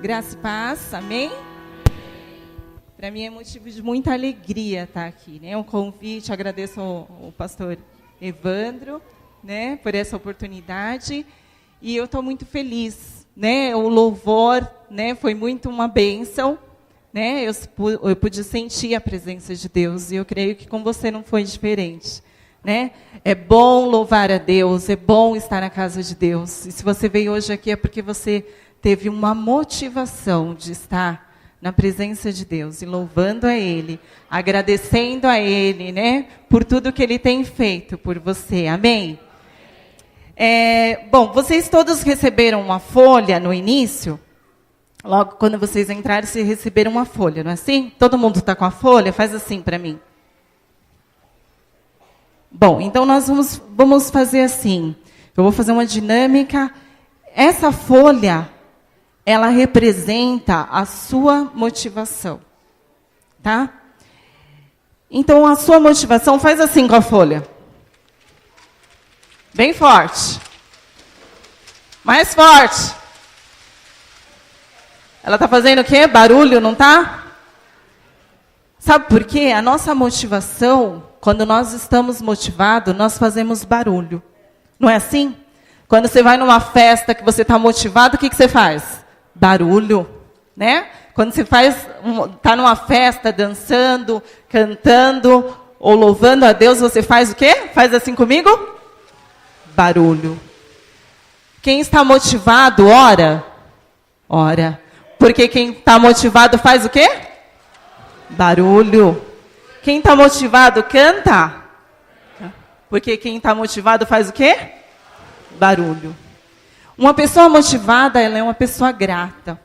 Graça e paz, amém? Para mim é motivo de muita alegria estar aqui, né? Um convite, agradeço ao pastor Evandro, né, por essa oportunidade. E eu estou muito feliz, né? O louvor, né, foi muito uma bênção, né? Eu pude sentir a presença de Deus e eu creio que com você não foi diferente, né? É bom louvar a Deus, é bom estar na casa de Deus. E se você veio hoje aqui é porque você teve uma motivação de estar na presença de Deus e louvando a Ele, agradecendo a Ele, né, por tudo que Ele tem feito por você. Amém? Bom, vocês todos receberam uma folha no início? Logo quando vocês entraram, vocês receberam uma folha, não é assim? Todo mundo está com a folha? Faz assim para mim. Bom, então nós vamos fazer assim. Eu vou fazer uma dinâmica. Essa folha, ela representa a sua motivação, tá? Então, a sua motivação, faz assim com a folha. Bem forte. Mais forte. Ela está fazendo o quê? Barulho, não está? Sabe por quê? A nossa motivação, quando nós estamos motivados, nós fazemos barulho. Não é assim? Quando você vai numa festa que você está motivado, o que você faz? Barulho, né? Quando você está numa festa, dançando, cantando, ou louvando a Deus, você faz o quê? Faz assim comigo? Barulho. Quem está motivado, ora. Ora. Porque quem está motivado faz o quê? Barulho. Quem está motivado, canta. Porque quem está motivado faz o quê? Barulho. Uma pessoa motivada, ela é uma pessoa grata,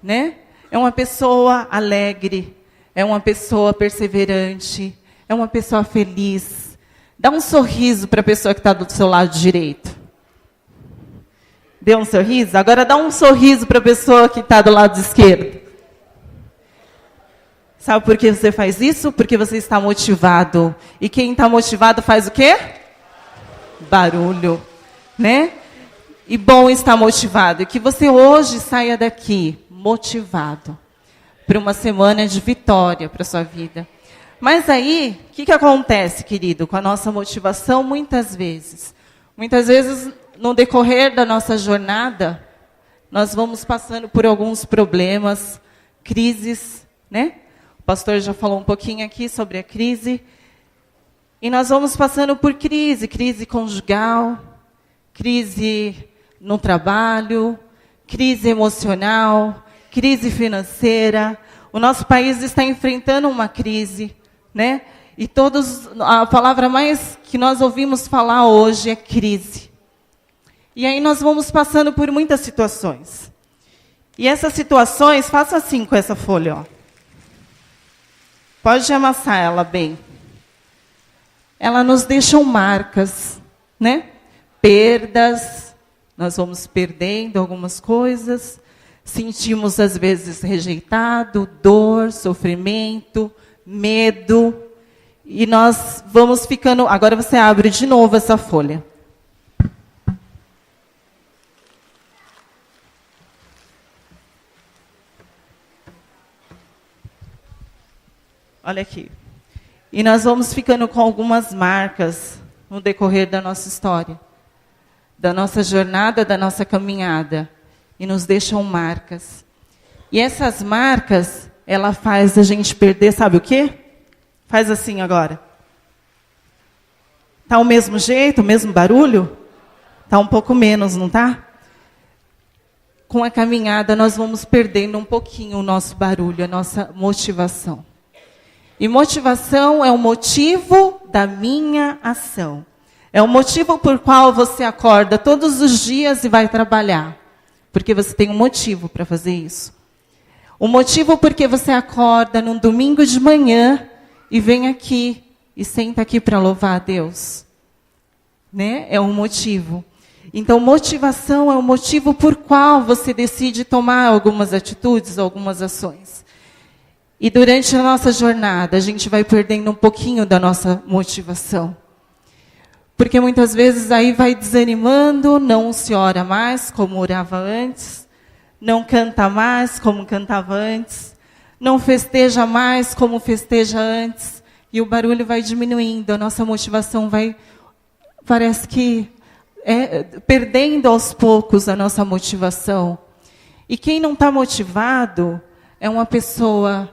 né? É uma pessoa alegre, é uma pessoa perseverante, é uma pessoa feliz. Dá um sorriso para a pessoa que está do seu lado direito. Deu um sorriso? Agora dá um sorriso para a pessoa que está do lado esquerdo. Sabe por que você faz isso? Porque você está motivado. E quem está motivado faz o quê? Barulho, né? E bom estar motivado. E que você hoje saia daqui motivado para uma semana de vitória para a sua vida. Mas aí, o que acontece, querido, com a nossa motivação muitas vezes? Muitas vezes, no decorrer da nossa jornada, nós vamos passando por alguns problemas, crises, né? O pastor já falou um pouquinho aqui sobre a crise. E nós vamos passando por crise conjugal, crise no trabalho, crise emocional, crise financeira. O nosso país está enfrentando uma crise, né? E a palavra mais que nós ouvimos falar hoje é crise. E aí nós vamos passando por muitas situações. E essas situações, faça assim com essa folha, ó. Pode amassar ela bem. Ela nos deixa marcas, né? Perdas. Nós vamos perdendo algumas coisas, sentimos às vezes rejeitado, dor, sofrimento, medo, e nós vamos ficando... Agora você abre de novo essa folha. Olha aqui. E nós vamos ficando com algumas marcas no decorrer da nossa história, da nossa jornada, da nossa caminhada, e nos deixam marcas. E essas marcas, ela faz a gente perder, sabe o quê? Faz assim agora. Tá o mesmo jeito, o mesmo barulho? Tá um pouco menos, não tá? Com a caminhada, nós vamos perdendo um pouquinho o nosso barulho, a nossa motivação. E motivação é o motivo da minha ação. É o motivo por qual você acorda todos os dias e vai trabalhar. Porque você tem um motivo para fazer isso. O motivo porque você acorda num domingo de manhã e vem aqui e senta aqui para louvar a Deus. Né? É um motivo. Então, motivação é o motivo por qual você decide tomar algumas atitudes, algumas ações. E durante a nossa jornada, a gente vai perdendo um pouquinho da nossa motivação. Porque muitas vezes aí vai desanimando, não se ora mais como orava antes, não canta mais como cantava antes, não festeja mais como festeja antes, e o barulho vai diminuindo, a nossa motivação vai, parece que, perdendo aos poucos a nossa motivação. E quem não está motivado é uma pessoa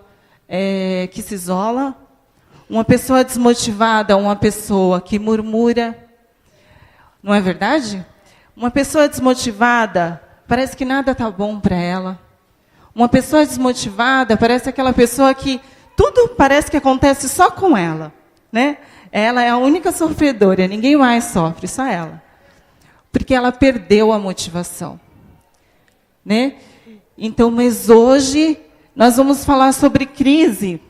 que se isola, uma pessoa desmotivada, uma pessoa que murmura. Não é verdade? Uma pessoa desmotivada, parece que nada está bom para ela. Uma pessoa desmotivada parece aquela pessoa que tudo parece que acontece só com ela, né? Ela é a única sofredora, ninguém mais sofre, só ela. Porque ela perdeu a motivação, né? Então, mas hoje nós vamos falar sobre crise.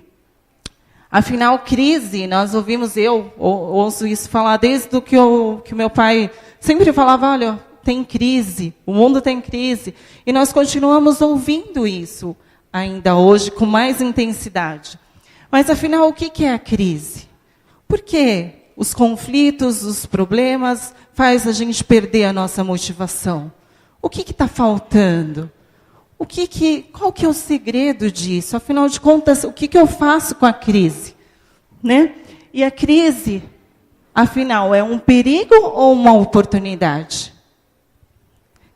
Afinal, crise, nós ouvimos, eu ouço isso falar desde que o meu pai sempre falava, olha, tem crise, o mundo tem crise. E nós continuamos ouvindo isso ainda hoje com mais intensidade. Mas, afinal, o que é a crise? Por que os conflitos, os problemas, faz a gente perder a nossa motivação? O que está faltando? Qual que é o segredo disso? Afinal de contas, o que eu faço com a crise? Né? E a crise, afinal, é um perigo ou uma oportunidade?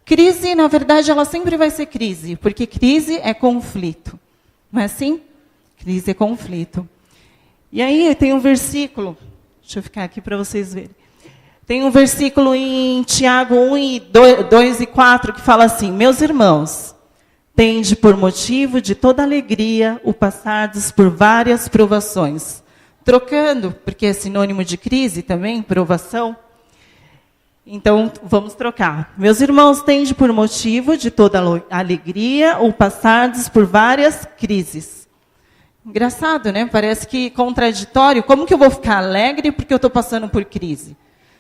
Crise, na verdade, ela sempre vai ser crise, porque crise é conflito. Não é assim? Crise é conflito. E aí tem um versículo, deixa eu ficar aqui para vocês verem. Tem um versículo em Tiago 1, 2 e 4, que fala assim, meus irmãos, tende por motivo de toda alegria o passardes por várias provações. Trocando, porque é sinônimo de crise também, provação. Então, vamos trocar. Meus irmãos, tende por motivo de toda alegria o passardes por várias crises. Engraçado, né? Parece que contraditório. Como que eu vou ficar alegre porque eu estou passando por crise?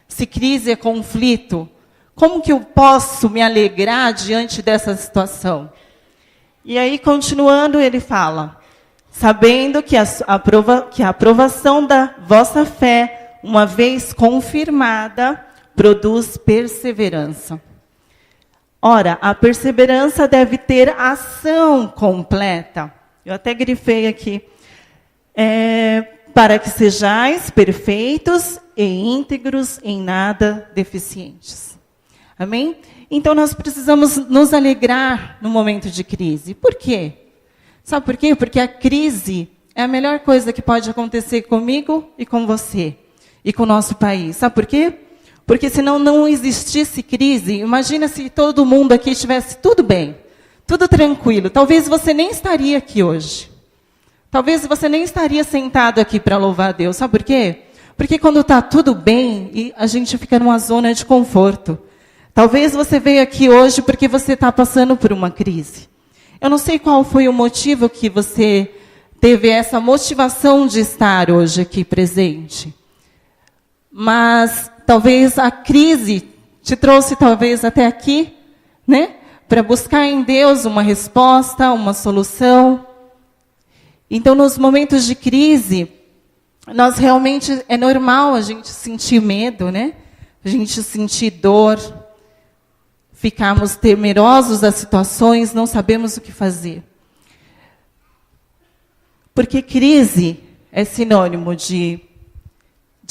Se crise é conflito, como que eu posso me alegrar diante dessa situação? E aí, continuando, ele fala, sabendo que a aprovação da vossa fé, uma vez confirmada, produz perseverança. Ora, a perseverança deve ter ação completa. Eu até grifei aqui. Para que sejais perfeitos e íntegros, em nada deficientes. Amém? Então, nós precisamos nos alegrar no momento de crise. Por quê? Sabe por quê? Porque a crise é a melhor coisa que pode acontecer comigo e com você. E com o nosso país. Sabe por quê? Porque se não existisse crise, imagina se todo mundo aqui estivesse tudo bem, tudo tranquilo. Talvez você nem estaria aqui hoje. Talvez você nem estaria sentado aqui para louvar a Deus. Sabe por quê? Porque quando está tudo bem, a gente fica numa zona de conforto. Talvez você veio aqui hoje porque você está passando por uma crise. Eu não sei qual foi o motivo que você teve essa motivação de estar hoje aqui presente. Mas talvez a crise te trouxe talvez até aqui, né? Para buscar em Deus uma resposta, uma solução. Então, nos momentos de crise, nós realmente, é normal a gente sentir medo, né? A gente sentir dor, ficarmos temerosos das situações, não sabemos o que fazer. Porque crise é sinônimo de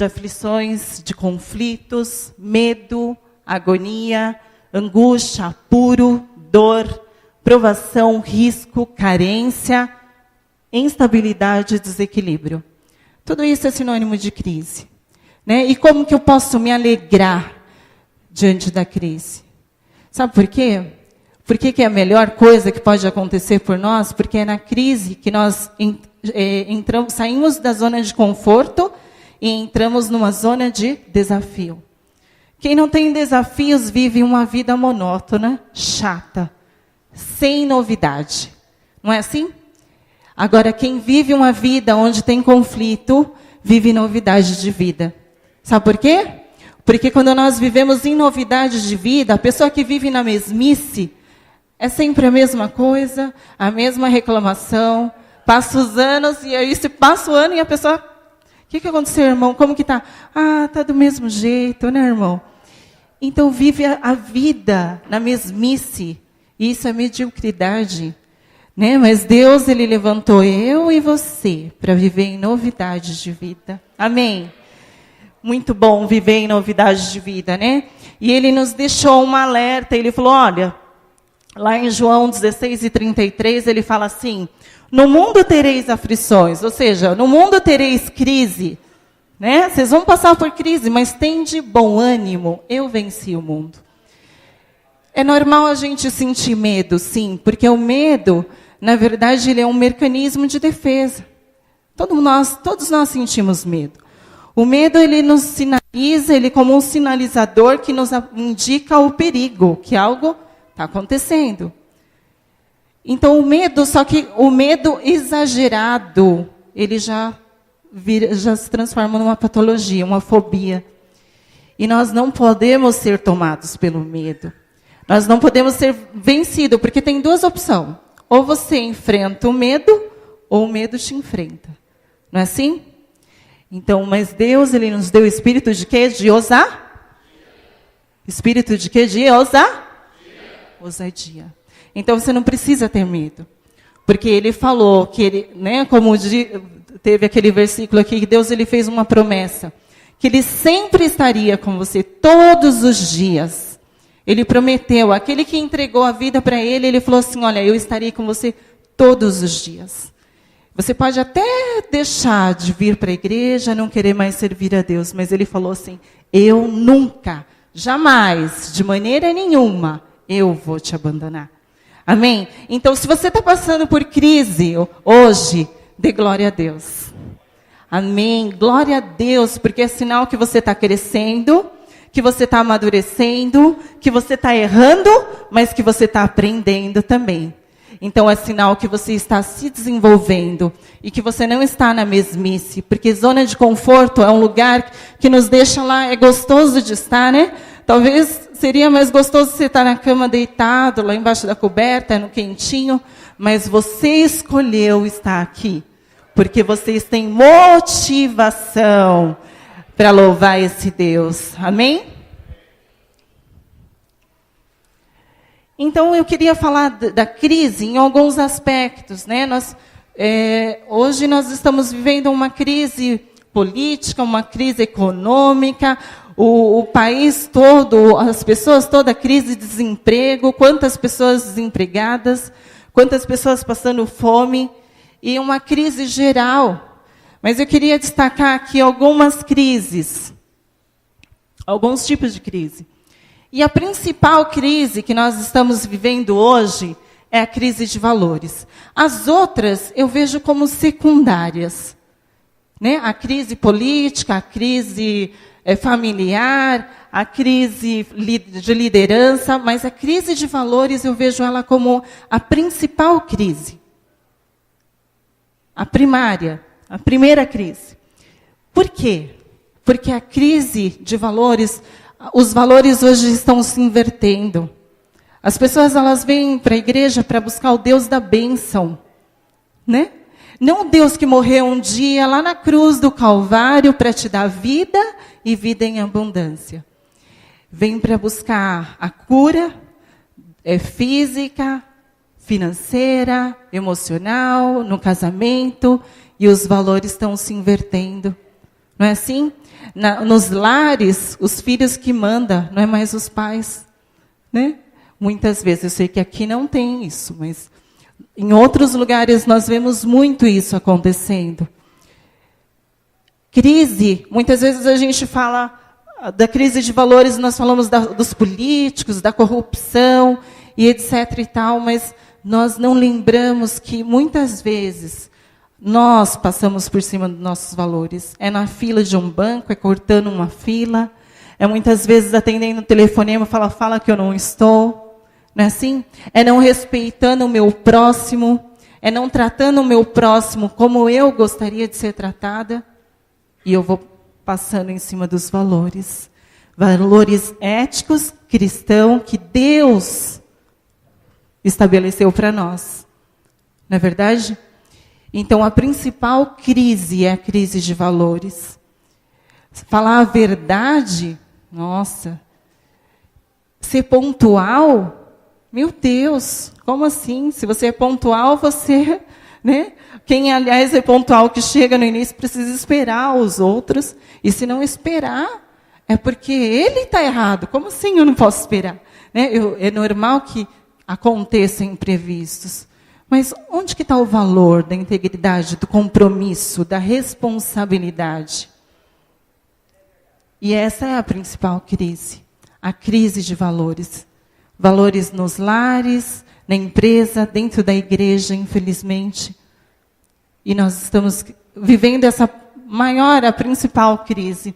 aflições, de conflitos, medo, agonia, angústia, apuro, dor, provação, risco, carência, instabilidade e desequilíbrio. Tudo isso é sinônimo de crise. Né? E como que eu posso me alegrar diante da crise? Sabe por quê? Por que é a melhor coisa que pode acontecer por nós? Porque é na crise que nós saímos da zona de conforto e entramos numa zona de desafio. Quem não tem desafios vive uma vida monótona, chata, sem novidade. Não é assim? Agora, quem vive uma vida onde tem conflito, vive novidade de vida. Sabe por quê? Porque quando nós vivemos em novidade de vida, a pessoa que vive na mesmice é sempre a mesma coisa, a mesma reclamação. Passa os anos e aí se passa o ano e a pessoa... O que aconteceu, irmão? Como que está? Ah, está do mesmo jeito, né, irmão? Então vive a vida na mesmice Isso é mediocridade, né? Mas Deus, Ele levantou eu e você para viver em novidades de vida. Amém? Muito bom viver em novidades de vida, né? E Ele nos deixou um alerta. Ele falou, olha, lá em João 16:33, Ele fala assim, no mundo tereis aflições, ou seja, no mundo tereis crise, né? Vocês vão passar por crise, mas tende bom ânimo, eu venci o mundo. É normal a gente sentir medo, sim, porque o medo, na verdade, ele é um mecanismo de defesa. Todos nós sentimos medo. O medo, ele nos sinaliza, ele é como um sinalizador que nos indica o perigo, que algo está acontecendo. Então, o medo, só que o medo exagerado, ele já se transforma numa patologia, uma fobia. E nós não podemos ser tomados pelo medo. Nós não podemos ser vencidos, porque tem duas opções. Ou você enfrenta o medo, ou o medo te enfrenta. Não é assim? Então, mas Deus, Ele nos deu espírito de quê? De ousar? Espírito de quê? De ousar? Ousadia. Então, você não precisa ter medo. Porque Ele falou que Ele, né, como teve aquele versículo aqui, que Deus, Ele fez uma promessa. Que Ele sempre estaria com você, todos os dias. Ele prometeu, aquele que entregou a vida para Ele, Ele falou assim, olha, eu estarei com você todos os dias. Você pode até deixar de vir para a igreja, não querer mais servir a Deus, mas Ele falou assim, eu nunca, jamais, de maneira nenhuma, eu vou te abandonar. Amém? Então, se você está passando por crise hoje, dê glória a Deus. Amém? Glória a Deus, porque é sinal que você está crescendo, que você está amadurecendo, que você está errando, mas que você está aprendendo também. Então, é sinal que você está se desenvolvendo e que você não está na mesmice, porque zona de conforto é um lugar que nos deixa lá, é gostoso de estar, né? Talvez seria mais gostoso você estar na cama deitado, lá embaixo da coberta, no quentinho, mas você escolheu estar aqui, porque vocês têm motivação para louvar esse Deus. Amém? Então, eu queria falar da crise em alguns aspectos, né? Hoje nós estamos vivendo uma crise política, uma crise econômica, o país todo, as pessoas toda, crise de desemprego, quantas pessoas desempregadas, quantas pessoas passando fome, e uma crise geral. Mas eu queria destacar aqui algumas crises, alguns tipos de crise. E a principal crise que nós estamos vivendo hoje é a crise de valores. As outras eu vejo como secundárias, né? A crise política, a crise familiar, a crise de liderança, mas a crise de valores eu vejo ela como a principal crise. A primária. A primeira crise. Por quê? Porque a crise de valores, os valores hoje estão se invertendo. As pessoas, elas vêm para a igreja para buscar o Deus da bênção, né? Não o Deus que morreu um dia lá na cruz do Calvário para te dar vida e vida em abundância. Vem para buscar a cura física, financeira, emocional, no casamento, e os valores estão se invertendo. Não é assim? Nos lares, os filhos que mandam, não é mais os pais. Né? Muitas vezes, eu sei que aqui não tem isso, mas em outros lugares nós vemos muito isso acontecendo. Crise, muitas vezes a gente fala da crise de valores, nós falamos dos políticos, da corrupção, e etc. e tal, mas nós não lembramos que muitas vezes nós passamos por cima dos nossos valores. É na fila de um banco, é cortando uma fila, é muitas vezes atendendo o telefonema, fala que eu não estou. Não é assim? É não respeitando o meu próximo, é não tratando o meu próximo como eu gostaria de ser tratada, e eu vou passando em cima dos valores. Valores éticos, cristãos, que Deus estabeleceu para nós. Não é verdade? Então, a principal crise é a crise de valores. Falar a verdade, nossa, ser pontual, Meu Deus, como assim? Se você é pontual, você... Né? Quem, aliás, é pontual que chega no início precisa esperar os outros. E se não esperar, é porque ele está errado. Como assim eu não posso esperar? Né? É normal que aconteçam imprevistos. Mas onde que está o valor da integridade, do compromisso, da responsabilidade? E essa é a principal crise. A crise de valores. Valores nos lares, na empresa, dentro da igreja, infelizmente. E nós estamos vivendo essa maior, a principal crise.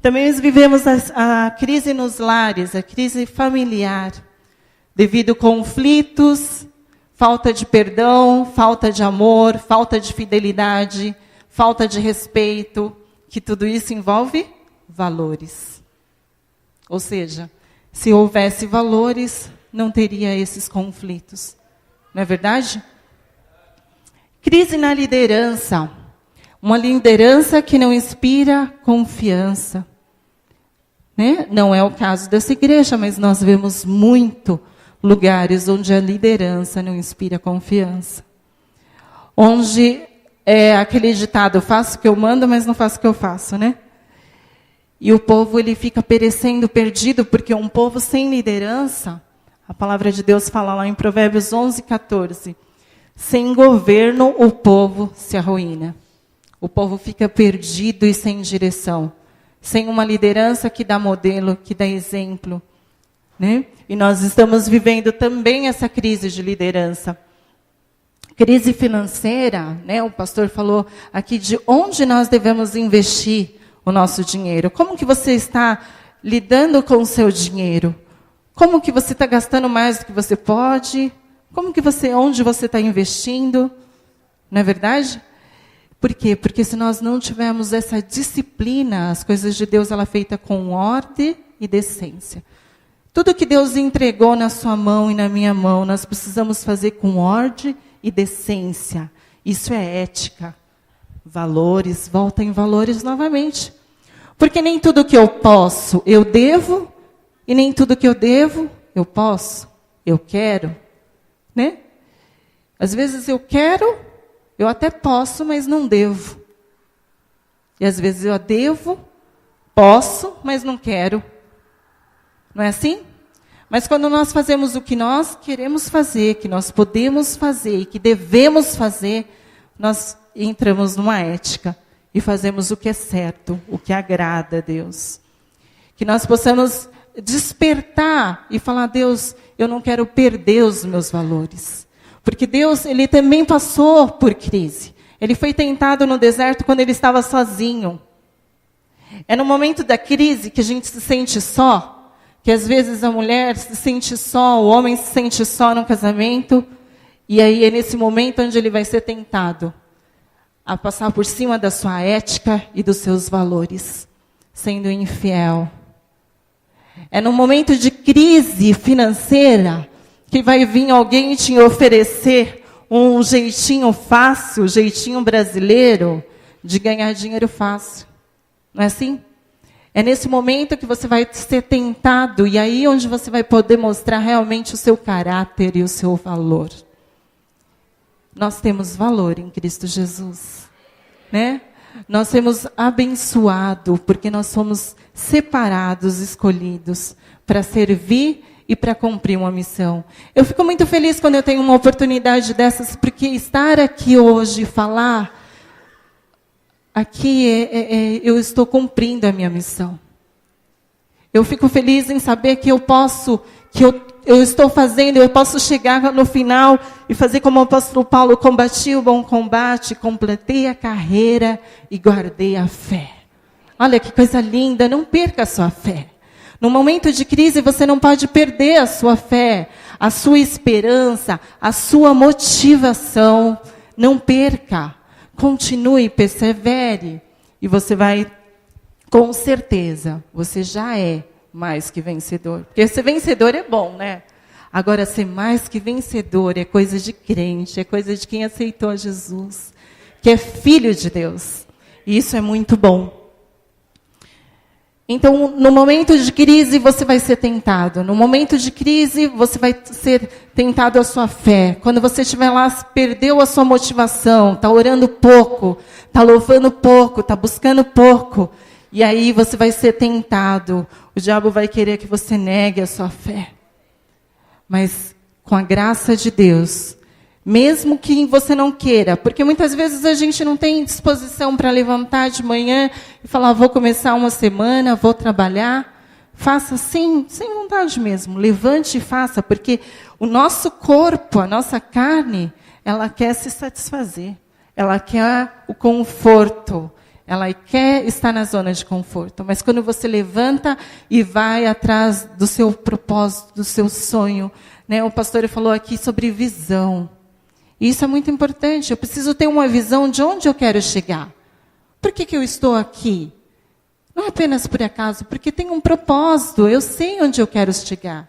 Também vivemos a crise nos lares, a crise familiar, devido a conflitos, falta de perdão, falta de amor, falta de fidelidade, falta de respeito, que tudo isso envolve valores. Ou seja, se houvesse valores, não teria esses conflitos. Não é verdade? Crise na liderança. Uma liderança que não inspira confiança. Né? Não é o caso dessa igreja, mas nós vemos muito lugares onde a liderança não inspira confiança. Onde é aquele ditado, faço o que eu mando, mas não faço o que eu faço, né? E o povo ele fica perecendo, perdido, porque um povo sem liderança, a palavra de Deus fala lá em Provérbios 11:14, sem governo o povo se arruína. O povo fica perdido e sem direção, sem uma liderança que dá modelo, que dá exemplo. Né? E nós estamos vivendo também essa crise de liderança. Crise financeira, né? O pastor falou aqui de onde nós devemos investir o nosso dinheiro. Como que você está lidando com o seu dinheiro? Como que você está gastando mais do que você pode? Onde você está investindo? Não é verdade? Por quê? Porque se nós não tivermos essa disciplina, as coisas de Deus ela é feita com ordem e decência. Tudo que Deus entregou na sua mão e na minha mão, nós precisamos fazer com ordem e decência. Isso é ética. Valores, volta em valores novamente. Porque nem tudo que eu posso, eu devo, e nem tudo que eu devo, eu posso, eu quero. Né? Às vezes eu quero, eu até posso, mas não devo. E às vezes eu devo, posso, mas não quero. Não é assim? Mas quando nós fazemos o que nós queremos fazer, que nós podemos fazer e que devemos fazer, nós entramos numa ética e fazemos o que é certo, o que agrada a Deus. Que nós possamos despertar e falar, Deus, eu não quero perder os meus valores. Porque Deus, ele também passou por crise. Ele foi tentado no deserto quando ele estava sozinho. É no momento da crise que a gente se sente só, que às vezes a mulher se sente só, o homem se sente só no casamento, e aí é nesse momento onde ele vai ser tentado a passar por cima da sua ética e dos seus valores, sendo infiel. É no momento de crise financeira que vai vir alguém te oferecer um jeitinho fácil, jeitinho brasileiro, de ganhar dinheiro fácil. Não é assim? É nesse momento que você vai ser tentado, e aí onde você vai poder mostrar realmente o seu caráter e o seu valor. Nós temos valor em Cristo Jesus. Né? Nós somos abençoados, porque nós somos separados, escolhidos, para servir e para cumprir uma missão. Eu fico muito feliz quando eu tenho uma oportunidade dessas, porque estar aqui hoje, falar... Aqui eu estou cumprindo a minha missão. Eu fico feliz em saber que eu posso, que eu estou fazendo, eu posso chegar no final e fazer como o apóstolo Paulo, combati o bom combate, completei a carreira e guardei a fé. Olha que coisa linda, não perca a sua fé. No momento de crise você não pode perder a sua fé, a sua esperança, a sua motivação. Não perca. Continue, persevere, e você vai, com certeza, você já é mais que vencedor. Porque ser vencedor é bom, né? Agora, ser mais que vencedor é coisa de crente, é coisa de quem aceitou Jesus, que é filho de Deus. E isso é muito bom. Então, no momento de crise, você vai ser tentado. No momento de crise, você vai ser tentado a sua fé. Quando você estiver lá, perdeu a sua motivação, está orando pouco, está louvando pouco, está buscando pouco. E aí você vai ser tentado. O diabo vai querer que você negue a sua fé. Mas, com a graça de Deus, mesmo que você não queira, porque muitas vezes a gente não tem disposição para levantar de manhã e falar, vou começar uma semana, vou trabalhar. Faça sem vontade mesmo. Levante e faça, porque o nosso corpo, a nossa carne, ela quer se satisfazer. Ela quer o conforto. Ela quer estar na zona de conforto. Mas quando você levanta e vai atrás do seu propósito, do seu sonho, né? O pastor falou aqui sobre visão. E isso é muito importante. Eu preciso ter uma visão de onde eu quero chegar. Por que eu estou aqui? Não é apenas por acaso, porque tem um propósito. Eu sei onde eu quero chegar.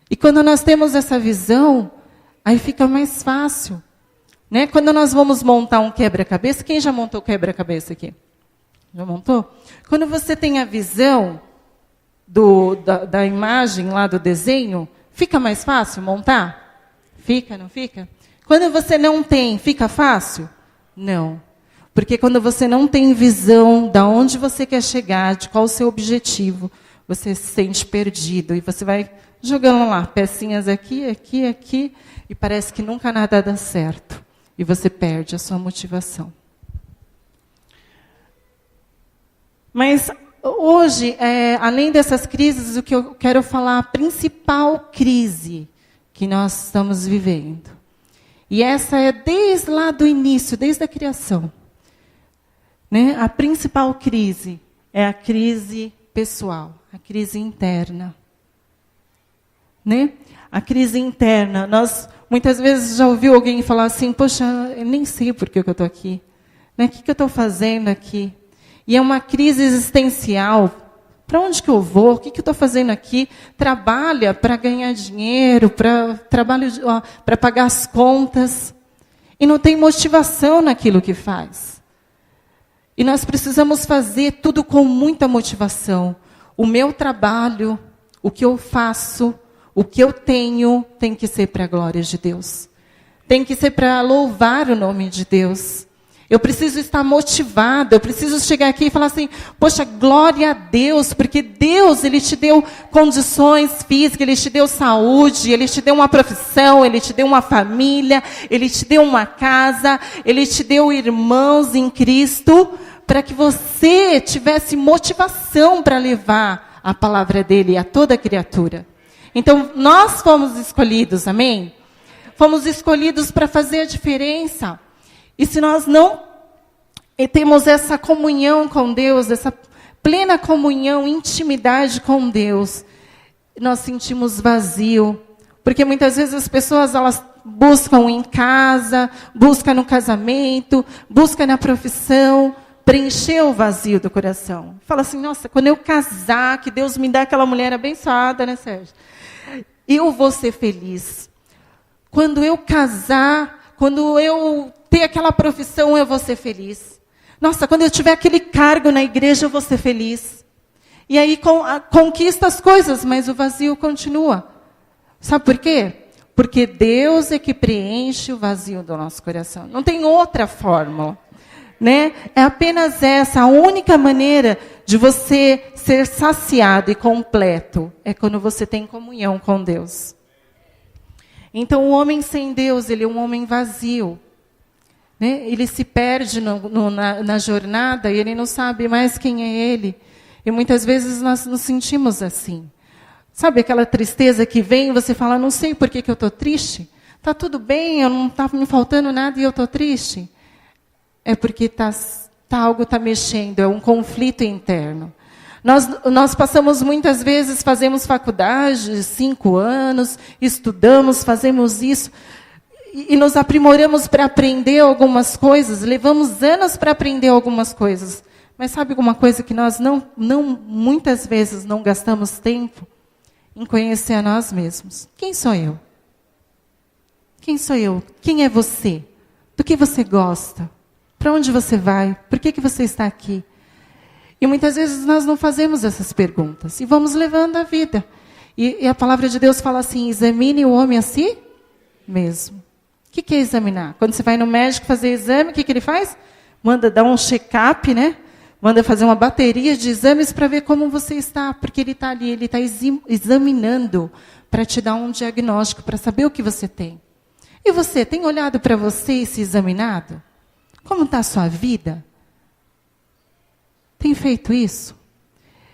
E quando nós temos essa visão, aí fica mais fácil. Né? Quando nós vamos montar um quebra-cabeça, quem já montou quebra-cabeça aqui? Já montou? Quando você tem a visão da imagem lá do desenho, fica mais fácil montar? Fica, não fica? Quando você não tem, fica fácil? Não. Porque quando você não tem visão de onde você quer chegar, de qual o seu objetivo, você se sente perdido. E você vai jogando lá, pecinhas aqui, aqui, aqui, e parece que nunca nada dá certo. E você perde a sua motivação. Mas hoje, além dessas crises, o que eu quero falar, a principal crise que nós estamos vivendo. E essa é desde lá do início, desde a criação. Né? A principal crise é a crise pessoal, a crise interna. Né? A crise interna. Nós, muitas vezes, já ouviu alguém falar assim, poxa, eu nem sei por que eu estou aqui. Né? O que eu estou fazendo aqui? E é uma crise existencial. Para onde que eu vou? O que eu estou fazendo aqui? Trabalha para ganhar dinheiro, para pagar as contas. E não tem motivação naquilo que faz. E nós precisamos fazer tudo com muita motivação. O meu trabalho, o que eu faço, o que eu tenho, tem que ser para a glória de Deus. Tem que ser para louvar o nome de Deus. Eu preciso estar motivado, eu preciso chegar aqui e falar assim, poxa, glória a Deus, porque Deus, Ele te deu condições físicas, Ele te deu saúde, Ele te deu uma profissão, Ele te deu uma família, Ele te deu uma casa, Ele te deu irmãos em Cristo, para que você tivesse motivação para levar a palavra dEle a toda criatura. Então, nós fomos escolhidos, amém? Fomos escolhidos para fazer a diferença. E se nós não temos essa comunhão com Deus, essa plena comunhão, intimidade com Deus, nós sentimos vazio. Porque muitas vezes as pessoas elas buscam em casa, buscam no casamento, buscam na profissão, preencher o vazio do coração. Fala assim, nossa, quando eu casar, que Deus me dá aquela mulher abençoada, né, Sérgio? Eu vou ser feliz. Quando eu casar, quando eu ter aquela profissão, eu vou ser feliz. Nossa, quando eu tiver aquele cargo na igreja, eu vou ser feliz. E aí conquista as coisas, mas o vazio continua. Sabe por quê? Porque Deus é que preenche o vazio do nosso coração. Não tem outra fórmula. Né? É apenas essa, a única maneira de você ser saciado e completo é quando você tem comunhão com Deus. Então, o homem sem Deus, ele é um homem vazio. Né? Ele se perde na jornada e ele não sabe mais quem é ele. E muitas vezes nós nos sentimos assim. Sabe aquela tristeza que vem e você fala, não sei por que eu estou triste? Está tudo bem, não está me faltando nada e eu estou triste. É porque algo está mexendo, é um conflito interno. Nós passamos muitas vezes, fazemos faculdade, 5 anos, estudamos, fazemos isso, e nos aprimoramos para aprender algumas coisas, levamos anos para aprender algumas coisas. Mas sabe alguma coisa que nós muitas vezes não gastamos tempo? Em conhecer a nós mesmos. Quem sou eu? Quem sou eu? Quem é você? Do que você gosta? Para onde você vai? Por que você está aqui? E muitas vezes nós não fazemos essas perguntas. E vamos levando a vida. E a palavra de Deus fala assim, examine o homem a si mesmo. O que é examinar? Quando você vai no médico fazer exame, o que ele faz? Manda dar um check-up, né? Manda fazer uma bateria de exames para ver como você está. Porque ele está ali, ele está examinando para te dar um diagnóstico, para saber o que você tem. E você, tem olhado para você e se examinado? Como está a sua vida? Tem feito isso?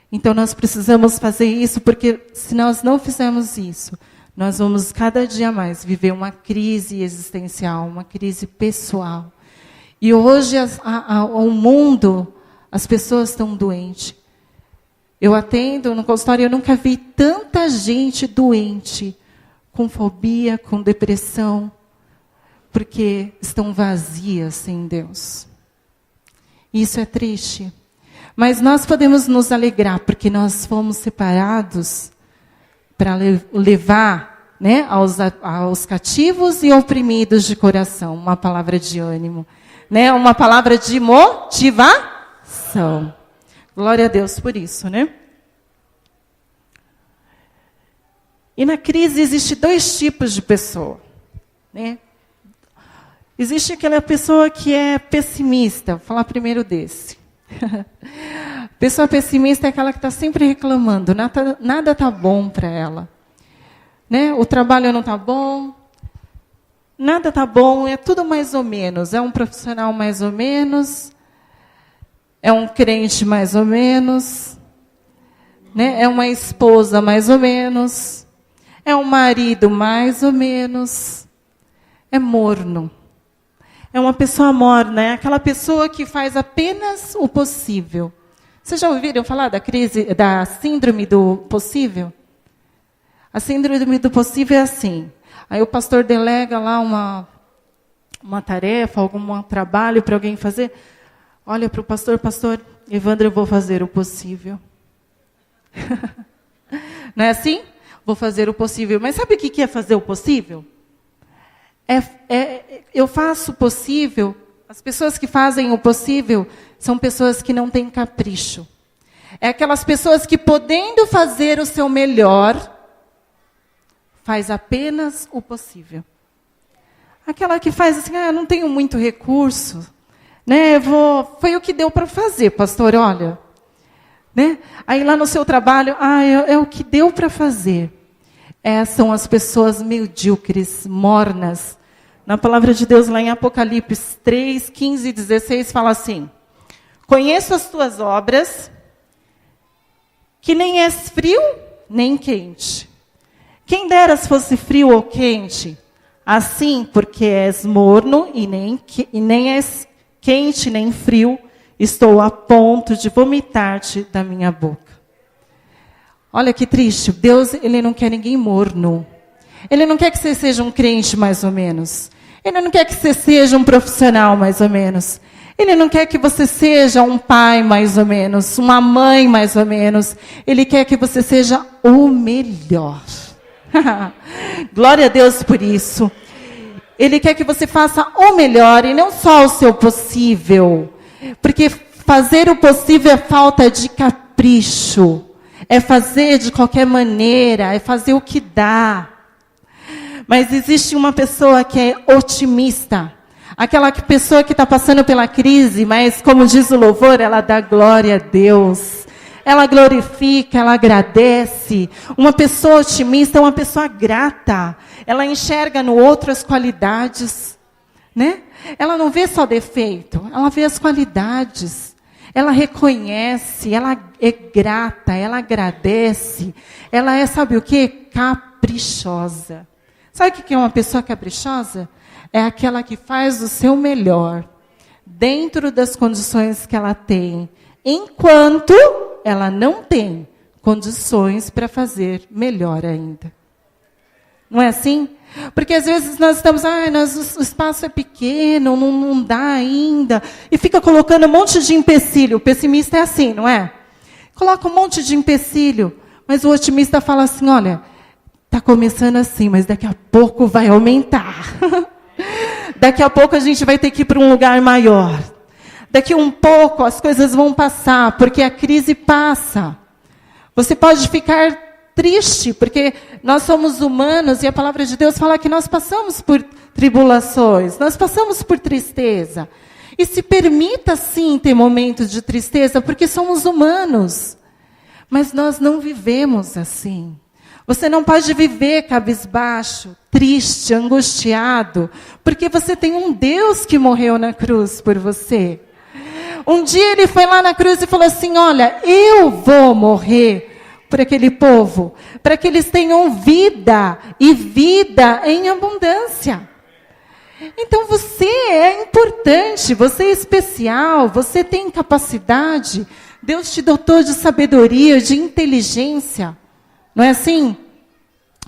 Então, nós precisamos fazer isso, porque se nós não fizermos isso, nós vamos cada dia mais viver uma crise existencial, uma crise pessoal. E hoje, o mundo, as pessoas estão doentes. Eu atendo no consultório, eu nunca vi tanta gente doente, com fobia, com depressão, porque estão vazias sem Deus. Isso é triste. Mas nós podemos nos alegrar, porque nós fomos separados para levar, né, aos cativos e oprimidos de coração, uma palavra de ânimo, né, uma palavra de motivação. Glória a Deus por isso, né? E na crise existe 2 tipos de pessoa, né? Existe aquela pessoa que é pessimista, vou falar primeiro desse. Pessoa pessimista é aquela que está sempre reclamando, nada está bom para ela. Né? O trabalho não está bom, nada está bom, é tudo mais ou menos. É um profissional mais ou menos, é um crente mais ou menos, né? É uma esposa mais ou menos, é um marido mais ou menos, é morno. É uma pessoa morna, é aquela pessoa que faz apenas o possível. Vocês já ouviram falar da síndrome do possível? A síndrome do possível é assim. Aí o pastor delega lá uma tarefa, algum trabalho para alguém fazer. Olha para o pastor, Evandro, eu vou fazer o possível. Não é assim? Vou fazer o possível. Mas sabe o que é fazer o possível? Eu faço o possível. As pessoas que fazem o possível são pessoas que não têm capricho. É aquelas pessoas que, podendo fazer o seu melhor, faz apenas o possível. Aquela que faz assim, não tenho muito recurso, né? Foi o que deu para fazer, pastor, olha. Né? Aí lá no seu trabalho, é o que deu para fazer. São as pessoas medíocres, mornas. Na palavra de Deus, lá em Apocalipse 3, 15 e 16, fala assim: conheço as tuas obras, que nem és frio, nem quente. Quem deras fosse frio ou quente, assim, porque és morno e nem és quente nem frio, estou a ponto de vomitar-te da minha boca. Olha que triste, Deus, Ele não quer ninguém morno. Ele não quer que você seja um crente mais ou menos. Ele não quer que você seja um profissional mais ou menos. Ele não quer que você seja um pai mais ou menos, uma mãe mais ou menos. Ele quer que você seja o melhor. Glória a Deus por isso. Ele quer que você faça o melhor e não só o seu possível. Porque fazer o possível é falta de capricho. É fazer de qualquer maneira, é fazer o que dá. Mas existe uma pessoa que é otimista. Aquela pessoa que está passando pela crise, mas como diz o louvor, ela dá glória a Deus. Ela glorifica, ela agradece. Uma pessoa otimista é uma pessoa grata. Ela enxerga no outro as qualidades. Né? Ela não vê só defeito, ela vê as qualidades. Ela reconhece, ela é grata, ela agradece. Ela é, sabe o quê? Caprichosa. Sabe o que é uma pessoa caprichosa? É aquela que faz o seu melhor, dentro das condições que ela tem, enquanto ela não tem condições para fazer melhor ainda. Não é assim? Porque às vezes nós estamos, o espaço é pequeno, não dá ainda, e fica colocando um monte de empecilho. O pessimista é assim, não é? Coloca um monte de empecilho, mas o otimista fala assim, olha, está começando assim, mas daqui a pouco vai aumentar. Daqui a pouco a gente vai ter que ir para um lugar maior. Daqui um pouco as coisas vão passar, porque a crise passa. Você pode ficar triste, porque nós somos humanos e a palavra de Deus fala que nós passamos por tribulações, nós passamos por tristeza. E se permita, sim, ter momentos de tristeza, porque somos humanos. Mas nós não vivemos assim. Você não pode viver cabisbaixo, triste, angustiado, porque você tem um Deus que morreu na cruz por você. Um dia ele foi lá na cruz e falou assim, olha, eu vou morrer por aquele povo, para que eles tenham vida, e vida em abundância. Então você é importante, você é especial, você tem capacidade, Deus te dotou de sabedoria, de inteligência, não é assim?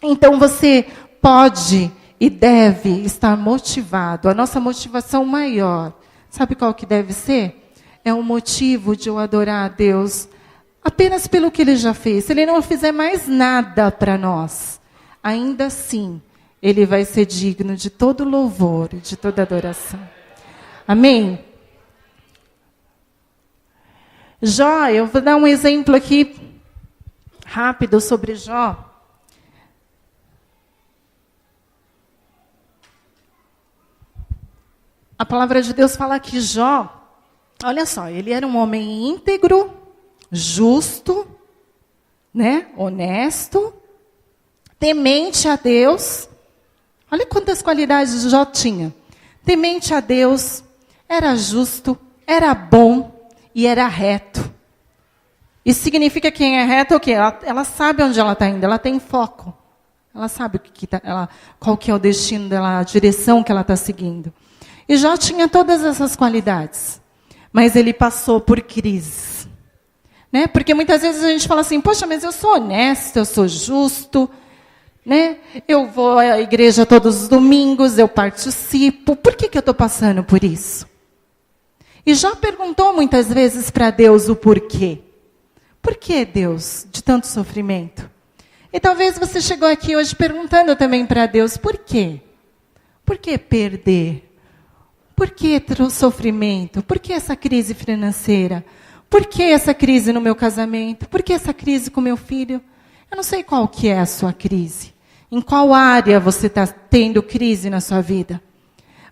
Então você pode e deve estar motivado. A nossa motivação maior, sabe qual que deve ser? É um motivo de eu adorar a Deus apenas pelo que Ele já fez. Se Ele não fizer mais nada para nós, ainda assim, Ele vai ser digno de todo louvor e de toda adoração. Amém? Jó, eu vou dar um exemplo aqui rápido sobre Jó. A palavra de Deus fala que Jó, olha só, ele era um homem íntegro, justo, né, honesto, temente a Deus. Olha quantas qualidades Jó tinha. Temente a Deus, era justo, era bom e era reto. Isso significa que quem é reto é o quê? Ela sabe onde ela está indo, ela tem foco. Ela sabe qual que é o destino dela, a direção que ela está seguindo. E Jó tinha todas essas qualidades. Mas ele passou por crises. Né? Porque muitas vezes a gente fala assim, poxa, mas eu sou honesto, eu sou justo, né? Eu vou à igreja todos os domingos, eu participo. Por que eu estou passando por isso? E Jó perguntou muitas vezes para Deus o porquê. Por que, Deus, de tanto sofrimento? E talvez você chegou aqui hoje perguntando também para Deus, por quê? Por que perder? Por que o sofrimento? Por que essa crise financeira? Por que essa crise no meu casamento? Por que essa crise com meu filho? Eu não sei qual que é a sua crise. Em qual área você está tendo crise na sua vida?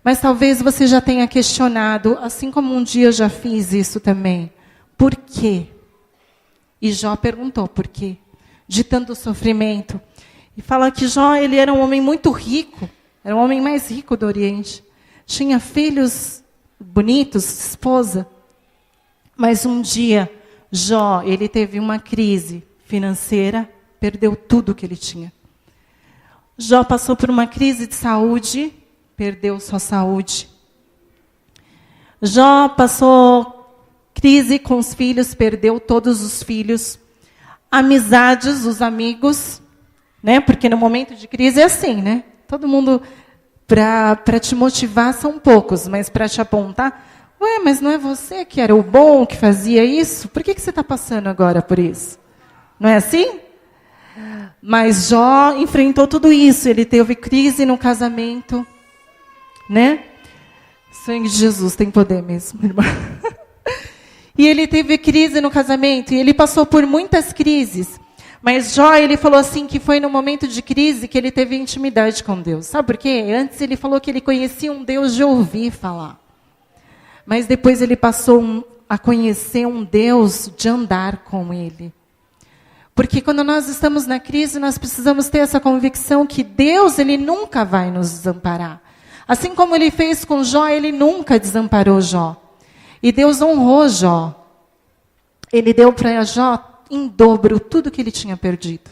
Mas talvez você já tenha questionado, assim como um dia eu já fiz isso também. Por quê? E Jó perguntou por quê? De tanto sofrimento. E fala que Jó, ele era um homem muito rico. Era o homem mais rico do Oriente. Tinha filhos bonitos, esposa. Mas um dia, Jó, ele teve uma crise financeira, perdeu tudo que ele tinha. Jó passou por uma crise de saúde, perdeu sua saúde. Jó passou crise com os filhos, perdeu todos os filhos. Amizades, os amigos, né? Porque no momento de crise é assim, né? Todo mundo, para te motivar, são poucos, mas para te apontar, ué, mas não é você que era o bom, que fazia isso? Por que você está passando agora por isso? Não é assim? Mas Jó enfrentou tudo isso. Ele teve crise no casamento, né? Sangue de Jesus tem poder mesmo, irmã. E ele teve crise no casamento, e ele passou por muitas crises. Mas Jó, ele falou assim, que foi no momento de crise que ele teve intimidade com Deus. Sabe por quê? Antes ele falou que ele conhecia um Deus de ouvir falar. Mas depois ele passou a conhecer um Deus de andar com ele. Porque quando nós estamos na crise, nós precisamos ter essa convicção que Deus, ele nunca vai nos desamparar. Assim como ele fez com Jó, ele nunca desamparou Jó. E Deus honrou Jó. Ele deu para Jó em dobro tudo que ele tinha perdido.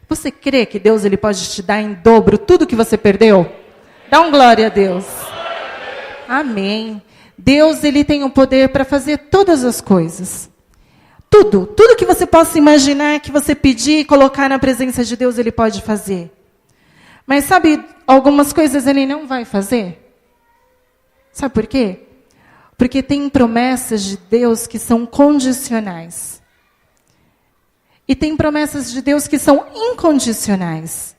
Você crê que Deus ele pode te dar em dobro tudo que você perdeu? Dá um glória a Deus. Amém. Deus ele tem o poder para fazer todas as coisas. Tudo que você possa imaginar, que você pedir e colocar na presença de Deus, ele pode fazer. Mas sabe, algumas coisas ele não vai fazer? Sabe por quê? Porque tem promessas de Deus que são condicionais. E tem promessas de Deus que são incondicionais.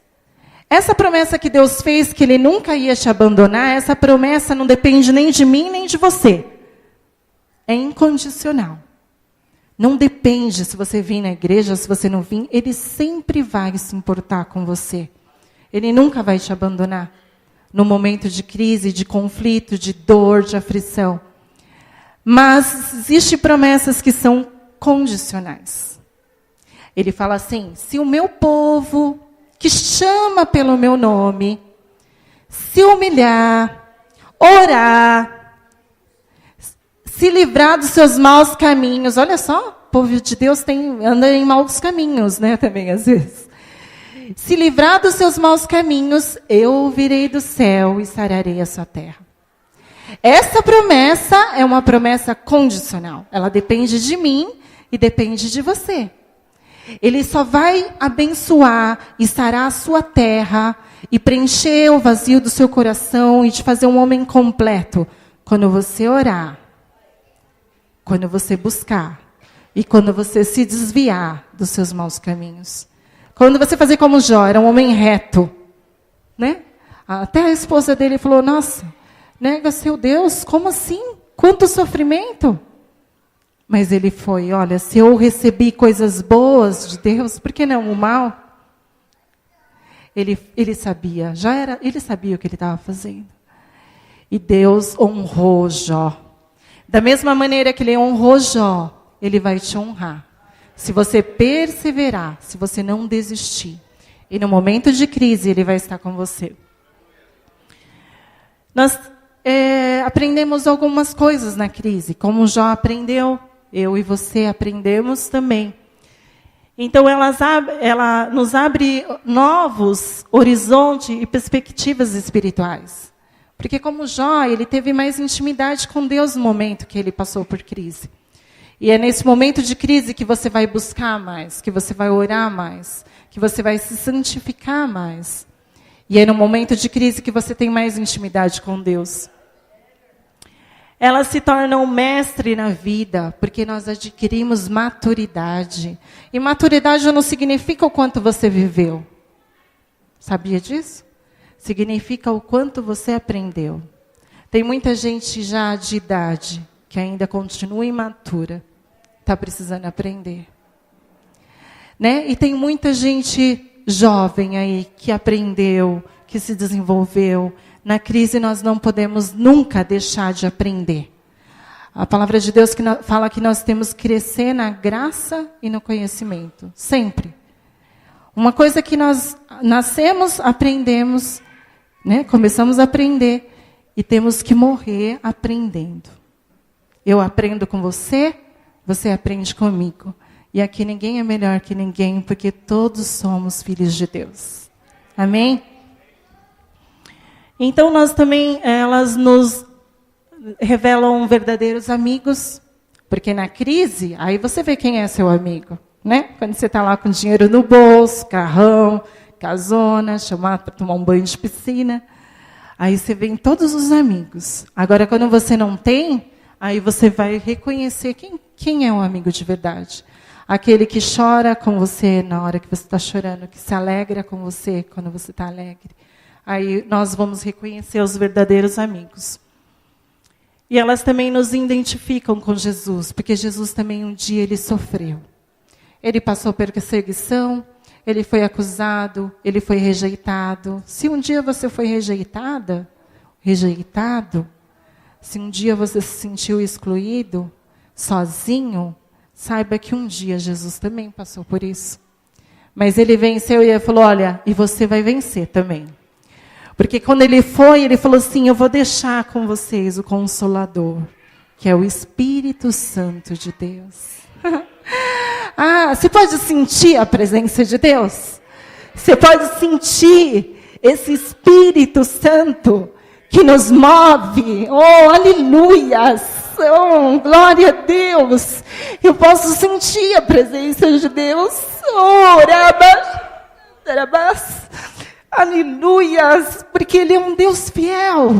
Essa promessa que Deus fez, que ele nunca ia te abandonar, essa promessa não depende nem de mim, nem de você. é incondicional. Não depende se você vir na igreja, se você não vir, Ele sempre vai se importar com você. Ele nunca vai te abandonar. No momento de crise, de conflito, de dor, de aflição. Mas existem promessas que são condicionais. Ele fala assim, se o meu povo, que chama pelo meu nome, se humilhar, orar, se livrar dos seus maus caminhos. Olha só, o povo de Deus anda em maus caminhos, né, também às vezes. Se livrar dos seus maus caminhos, eu virei do céu e sararei a sua terra. Essa promessa é uma promessa condicional. Ela depende de mim e depende de você. Ele só vai abençoar e sarar a sua terra e preencher o vazio do seu coração e te fazer um homem completo quando você orar, quando você buscar e quando você se desviar dos seus maus caminhos. Quando você fazer como Jó, era um homem reto, né? Até a esposa dele falou, nossa, nega seu Deus, como assim? Quanto sofrimento? Mas ele foi, olha, se eu recebi coisas boas de Deus, por que não o mal? Ele sabia, ele sabia o que ele estava fazendo. E Deus honrou Jó. Da mesma maneira que ele honrou Jó, ele vai te honrar. Se você perseverar, se você não desistir. E no momento de crise, Ele vai estar com você. Nós aprendemos algumas coisas na crise. Como Jó aprendeu, eu e você aprendemos também. Então, ela nos abre novos horizontes e perspectivas espirituais. Porque como Jó, ele teve mais intimidade com Deus no momento que ele passou por crise. E é nesse momento de crise que você vai buscar mais, que você vai orar mais, que você vai se santificar mais. E é no momento de crise que você tem mais intimidade com Deus. Ela se torna um mestre na vida, porque nós adquirimos maturidade. E maturidade não significa o quanto você viveu. Sabia disso? Significa o quanto você aprendeu. Tem muita gente já de idade que ainda continua imatura, está precisando aprender. Né? E tem muita gente jovem aí que aprendeu, que se desenvolveu. Na crise nós não podemos nunca deixar de aprender. A palavra de Deus fala que nós temos que crescer na graça e no conhecimento. Sempre. Uma coisa que nós nascemos, aprendemos, né? Começamos a aprender e temos que morrer aprendendo. Eu aprendo com você, você aprende comigo. E aqui ninguém é melhor que ninguém, porque todos somos filhos de Deus. Amém? Então, nós também, elas nos revelam verdadeiros amigos. Porque na crise, aí você vê quem é seu amigo. Né? Quando você está lá com dinheiro no bolso, carrão, casona, chamar para tomar um banho de piscina. Aí você vê todos os amigos. Agora, quando você não tem... Aí você vai reconhecer quem é um amigo de verdade. Aquele que chora com você na hora que você está chorando, que se alegra com você quando você está alegre. Aí nós vamos reconhecer os verdadeiros amigos. E elas também nos identificam com Jesus, porque Jesus também um dia ele sofreu. Ele passou perseguição, ele foi acusado, ele foi rejeitado. Se um dia você foi rejeitado, se um dia você se sentiu excluído, sozinho, saiba que um dia Jesus também passou por isso. Mas ele venceu e ele falou, olha, e você vai vencer também. Porque quando ele falou assim, eu vou deixar com vocês o Consolador, que é o Espírito Santo de Deus. Você pode sentir a presença de Deus? Você pode sentir esse Espírito Santo que nos move. Oh, aleluias! Oh, glória a Deus! Eu posso sentir a presença de Deus. Oh, rabas, aleluias! Porque Ele é um Deus fiel.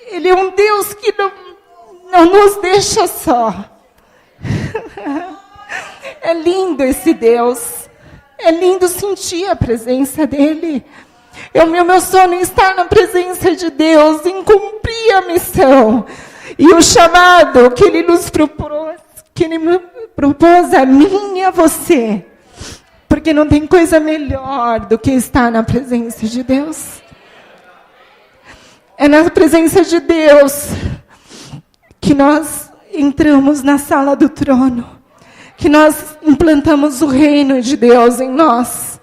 Ele é um Deus que não nos deixa só. É lindo esse Deus. É lindo sentir a presença dEle. Meu sonho é estar na presença de Deus, em cumprir a missão. E o chamado que Ele nos propôs, que Ele me propôs a mim e a você, porque não tem coisa melhor do que estar na presença de Deus. É na presença de Deus que nós entramos na sala do trono, que nós implantamos o reino de Deus em nós,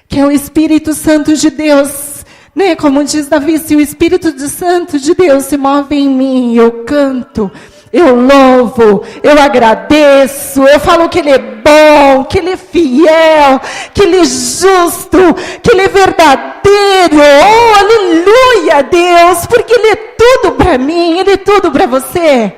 que é o Espírito Santo de Deus, né? Como diz Davi, se o Espírito Santo de Deus se move em mim, eu canto, eu louvo, eu agradeço, eu falo que Ele é bom, que Ele é fiel, que Ele é justo, que Ele é verdadeiro. Oh, aleluia, Deus, porque Ele é tudo para mim, Ele é tudo para você.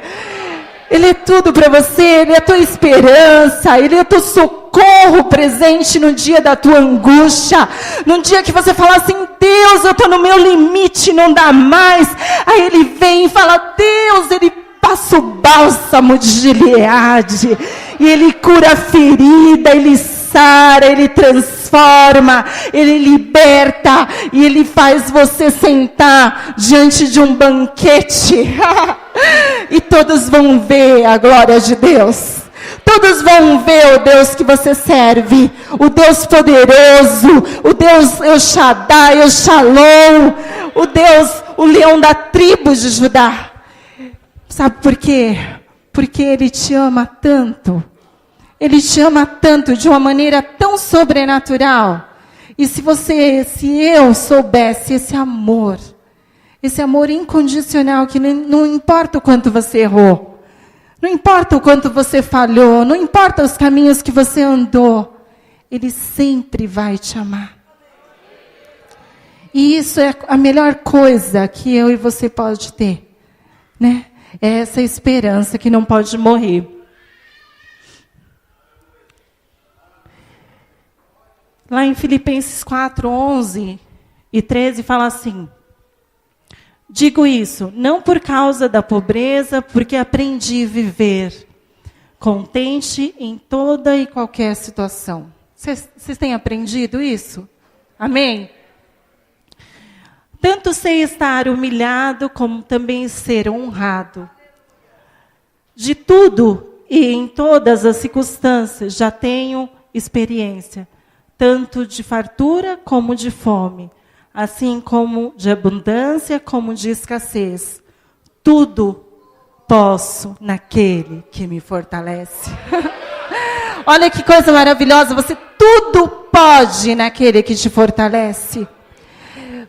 Ele é tudo para você, Ele é a tua esperança, Ele é o teu socorro presente no dia da tua angústia, no dia que você fala assim, Deus, eu estou no meu limite, não dá mais. Aí Ele vem e fala, Deus, Ele passa o bálsamo de Gileade, e Ele cura a ferida, Ele sara, Ele transforma, Ele liberta, e Ele faz você sentar diante de um banquete, e todos vão ver a glória de Deus. Todos vão ver o Deus que você serve, o Deus poderoso, o Deus El Shaddai, El Shalom, o Deus, o leão da tribo de Judá. Sabe por quê? Porque Ele te ama tanto. Ele te ama tanto, de uma maneira tão sobrenatural. E se eu soubesse esse amor incondicional, que não importa o quanto você errou, não importa o quanto você falhou, não importa os caminhos que você andou, Ele sempre vai te amar. E isso é a melhor coisa que eu e você pode ter, né? É essa esperança que não pode morrer. Lá em Filipenses 4, 11 e 13 fala assim: digo isso, não por causa da pobreza, porque aprendi a viver contente em toda e qualquer situação. Vocês têm aprendido isso? Amém? Tanto sei estar humilhado, como também ser honrado. De tudo e em todas as circunstâncias já tenho experiência, tanto de fartura como de fome, assim como de abundância como de escassez. Tudo posso naquele que me fortalece. Olha que coisa maravilhosa, você tudo pode naquele que te fortalece.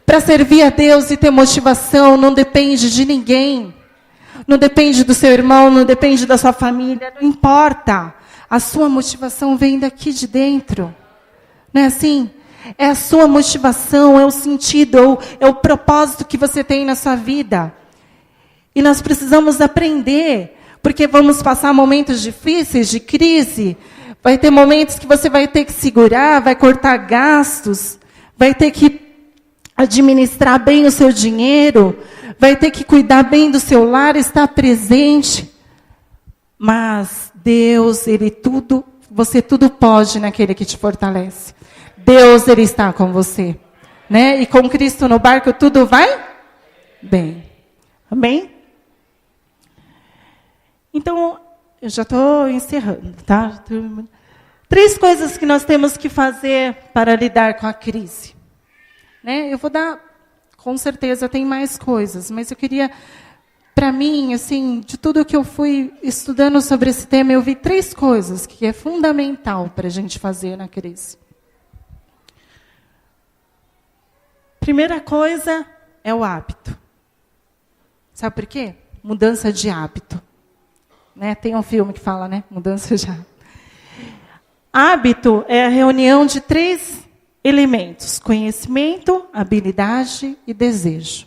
Para servir a Deus e ter motivação não depende de ninguém. Não depende do seu irmão, não depende da sua família, não importa. A sua motivação vem daqui de dentro. Não é assim? É a sua motivação, é o sentido, é o propósito que você tem na sua vida. E nós precisamos aprender, porque vamos passar momentos difíceis, de crise. Vai ter momentos que você vai ter que segurar, vai cortar gastos, vai ter que administrar bem o seu dinheiro, vai ter que cuidar bem do seu lar, estar presente. Mas Deus, você tudo pode naquele que te fortalece. Deus, Ele está com você, né? E com Cristo no barco tudo vai bem. Amém? Então, eu já estou encerrando, tá? 3 coisas que nós temos que fazer para lidar com a crise. Né? Eu vou dar, com certeza tem mais coisas, mas eu queria, para mim, assim, de tudo que eu fui estudando sobre esse tema, eu vi 3 coisas que é fundamental para a gente fazer na crise. Primeira coisa é o hábito. Sabe por quê? Mudança de hábito. Né? Tem um filme que fala, né? Mudança de hábito. Hábito é a reunião de 3 elementos: conhecimento, habilidade e desejo.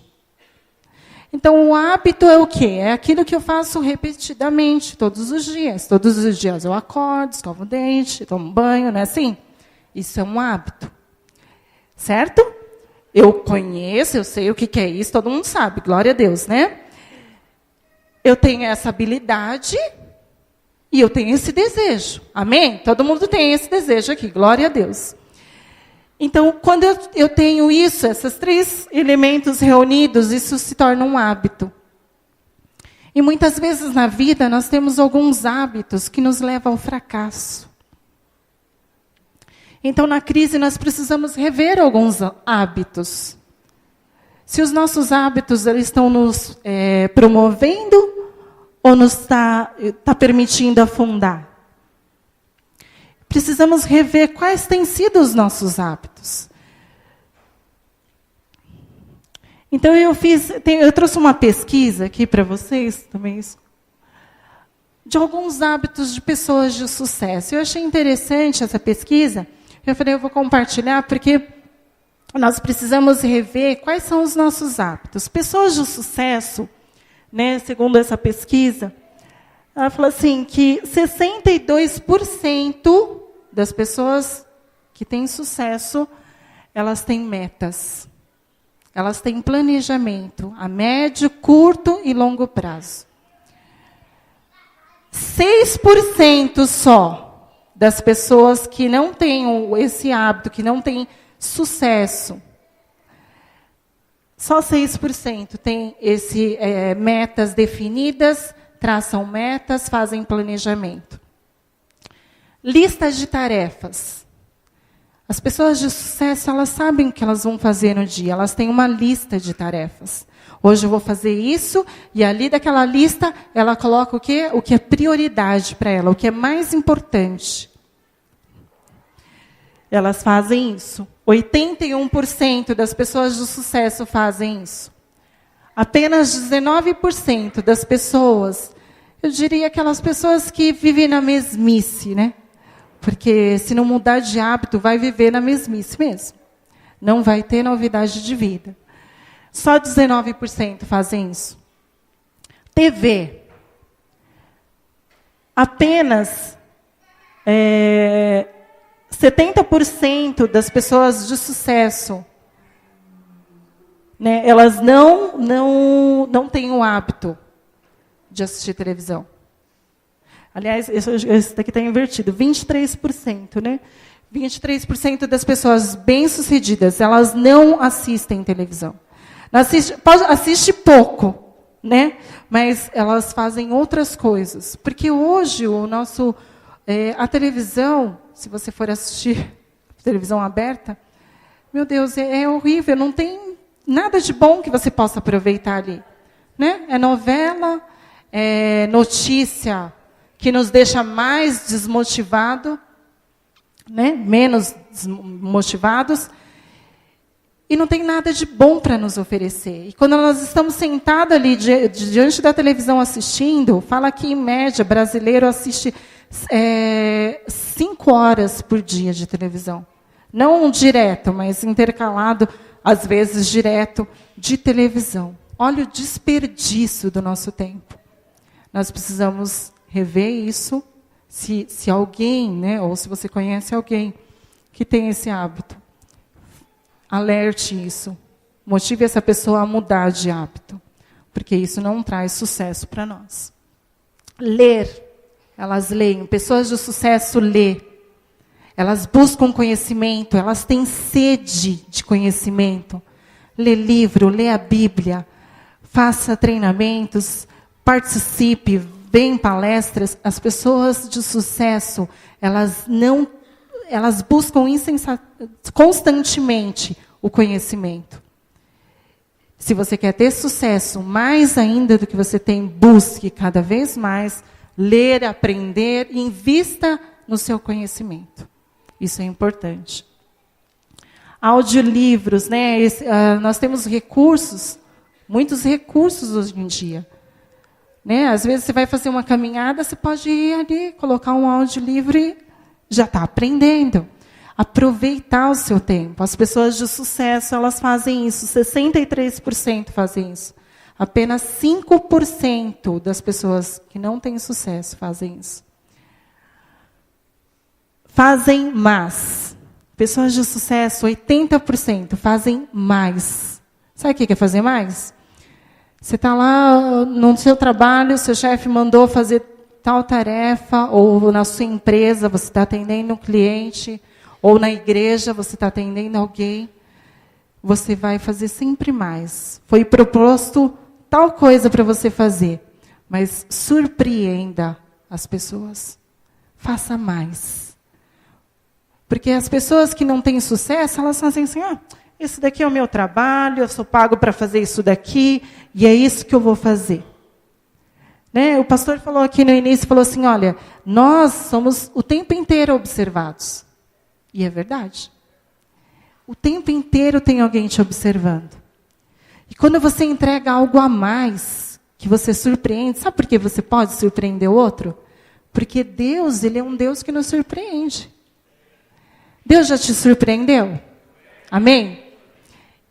Então, o hábito é o quê? É aquilo que eu faço repetidamente, todos os dias. Todos os dias eu acordo, escovo o dente, tomo banho, não é assim? Isso é um hábito. Certo? Eu conheço, eu sei o que é isso, todo mundo sabe, glória a Deus, né? Eu tenho essa habilidade e eu tenho esse desejo. Amém? Todo mundo tem esse desejo aqui, glória a Deus. Então, quando eu tenho isso, esses 3 elementos reunidos, isso se torna um hábito. E muitas vezes na vida nós temos alguns hábitos que nos levam ao fracasso. Então, na crise, nós precisamos rever alguns hábitos. Se os nossos hábitos eles estão nos promovendo ou nos está permitindo afundar. Precisamos rever quais têm sido os nossos hábitos. Então, eu trouxe uma pesquisa aqui para vocês, também, de alguns hábitos de pessoas de sucesso. Eu achei interessante essa pesquisa. Eu falei, eu vou compartilhar, porque nós precisamos rever quais são os nossos hábitos. Pessoas de sucesso, né, segundo essa pesquisa, ela falou assim, que 62% das pessoas que têm sucesso, elas têm metas. Elas têm planejamento a médio, curto e longo prazo. 6% só das pessoas que não têm esse hábito, que não têm sucesso, só 6% têm metas definidas, traçam metas, fazem planejamento. Listas de tarefas. As pessoas de sucesso, elas sabem o que elas vão fazer no dia. Elas têm uma lista de tarefas. Hoje eu vou fazer isso, e ali daquela lista, ela coloca o quê? O que é prioridade para ela, o que é mais importante. Elas fazem isso. 81% das pessoas de sucesso fazem isso. Apenas 19% das pessoas, eu diria aquelas pessoas que vivem na mesmice, né? Porque se não mudar de hábito, vai viver na mesmice mesmo. Não vai ter novidade de vida. Só 19% fazem isso. TV. Apenas 70% das pessoas de sucesso, né, elas não têm o hábito de assistir televisão. Aliás, esse daqui está invertido, 23%, né? 23% das pessoas bem-sucedidas, elas não assistem televisão. Assiste pouco, né? Mas elas fazem outras coisas. Porque hoje a televisão, se você for assistir televisão aberta, meu Deus, é horrível, não tem nada de bom que você possa aproveitar ali. Né? É novela, é notícia que nos deixa mais desmotivado, né? Menos desmotivados, e não tem nada de bom para nos oferecer. E quando nós estamos sentados ali diante da televisão assistindo, fala que, em média, brasileiro assiste 5 horas por dia de televisão. Não direto, mas intercalado, às vezes direto, de televisão. Olha o desperdício do nosso tempo. Nós precisamos rever isso, se alguém, né, ou se você conhece alguém que tem esse hábito, alerte isso. Motive essa pessoa a mudar de hábito, porque isso não traz sucesso para nós. Ler. Elas leem. Pessoas de sucesso lêem. Elas buscam conhecimento, elas têm sede de conhecimento. Lê livro, lê a Bíblia, faça treinamentos, participe, vê em palestras. As pessoas de sucesso, elas buscam constantemente o conhecimento. Se você quer ter sucesso, mais ainda do que você tem, busque cada vez mais ler, aprender, invista no seu conhecimento. Isso é importante. Audiolivros, né? Nós temos recursos, muitos recursos hoje em dia. Né? Às vezes você vai fazer uma caminhada, você pode ir ali, colocar um audiolivro e já está aprendendo. Aproveitar o seu tempo. As pessoas de sucesso, elas fazem isso, 63% fazem isso. Apenas 5% das pessoas que não têm sucesso fazem isso. Fazem mais. Pessoas de sucesso, 80% fazem mais. Sabe o que é fazer mais? Você está lá no seu trabalho, seu chefe mandou fazer tal tarefa, ou na sua empresa você está atendendo um cliente, ou na igreja você está atendendo alguém. Você vai fazer sempre mais. Foi proposto tal coisa para você fazer. mas surpreenda as pessoas. Faça mais. Porque as pessoas que não têm sucesso, elas fazem assim, esse daqui é o meu trabalho, eu sou pago para fazer isso daqui, e é isso que eu vou fazer. Né? O pastor falou aqui no início, falou assim, olha, nós somos o tempo inteiro observados. E é verdade. O tempo inteiro tem alguém te observando. E quando você entrega algo a mais, que você surpreende, sabe por que você pode surpreender o outro? Porque Deus, Ele é um Deus que nos surpreende. Deus já te surpreendeu? Amém?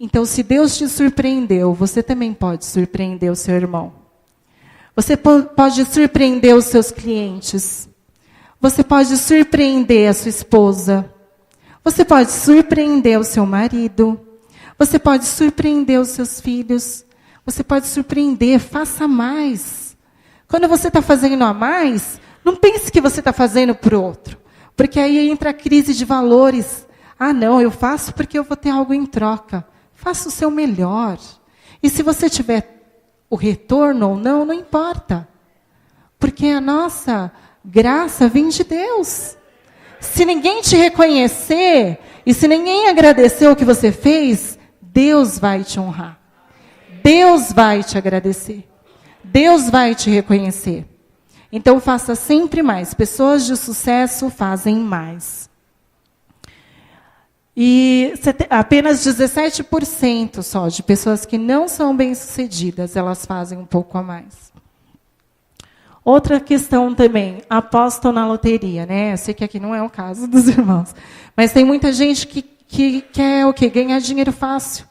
Então, se Deus te surpreendeu, você também pode surpreender o seu irmão. Você pode surpreender os seus clientes. Você pode surpreender a sua esposa. Você pode surpreender o seu marido. Você pode surpreender os seus filhos. Você pode surpreender, faça mais. Quando você está fazendo a mais, não pense que você está fazendo para o outro. Porque aí entra a crise de valores. Não, eu faço porque eu vou ter algo em troca. Faça o seu melhor. E se você tiver o retorno ou não, não importa. Porque a nossa graça vem de Deus. Se ninguém te reconhecer e se ninguém agradecer o que você fez, Deus vai te honrar. Deus vai te agradecer. Deus vai te reconhecer. Então faça sempre mais. Pessoas de sucesso fazem mais. E apenas 17% só de pessoas que não são bem-sucedidas, elas fazem um pouco a mais. Outra questão também, apostam na loteria, né? Eu sei que aqui não é o caso dos irmãos, mas tem muita gente que quer o quê? Ganhar dinheiro fácil.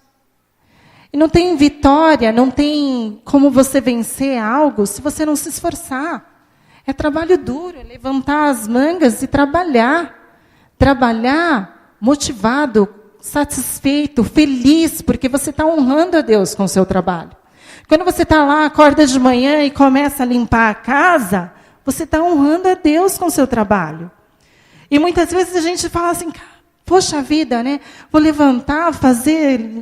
E não tem vitória, não tem como você vencer algo se você não se esforçar. É trabalho duro, é levantar as mangas e trabalhar. Trabalhar motivado, satisfeito, feliz, porque você está honrando a Deus com o seu trabalho. Quando você está lá, acorda de manhã e começa a limpar a casa, você está honrando a Deus com o seu trabalho. E muitas vezes a gente fala assim, poxa vida, né? Vou levantar,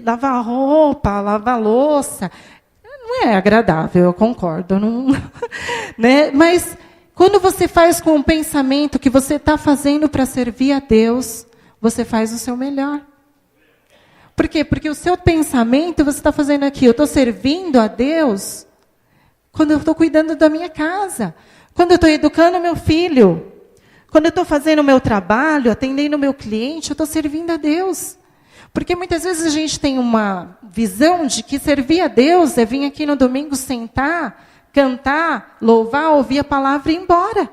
lavar roupa, lavar louça. Não é agradável, eu concordo. Não, né? Mas quando você faz com o pensamento que você está fazendo para servir a Deus, você faz o seu melhor. Por quê? Porque o seu pensamento, você está fazendo aqui, eu estou servindo a Deus quando eu estou cuidando da minha casa, quando eu estou educando meu filho, quando eu estou fazendo o meu trabalho, atendendo o meu cliente, eu estou servindo a Deus. Porque muitas vezes a gente tem uma visão de que servir a Deus é vir aqui no domingo sentar, cantar, louvar, ouvir a palavra e ir embora.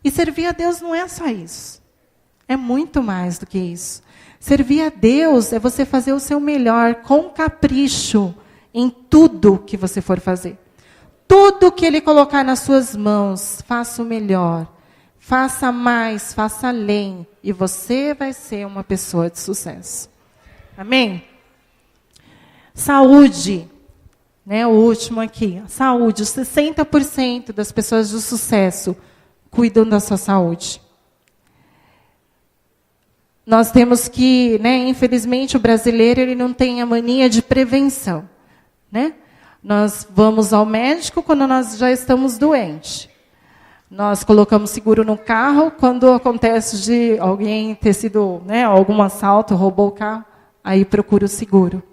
E servir a Deus não é só isso. É muito mais do que isso. Servir a Deus é você fazer o seu melhor com capricho em tudo que você for fazer. Tudo que Ele colocar nas suas mãos, faça o melhor. Faça mais, faça além. E você vai ser uma pessoa de sucesso. Amém? Saúde. Né, o último aqui. Saúde. 60% das pessoas de sucesso cuidam da sua saúde. Nós temos que, né, infelizmente, o brasileiro ele não tem a mania de prevenção. Né? Nós vamos ao médico quando nós já estamos doentes. Nós colocamos seguro no carro quando acontece de alguém ter sido, né, algum assalto, roubou o carro, aí procura o seguro.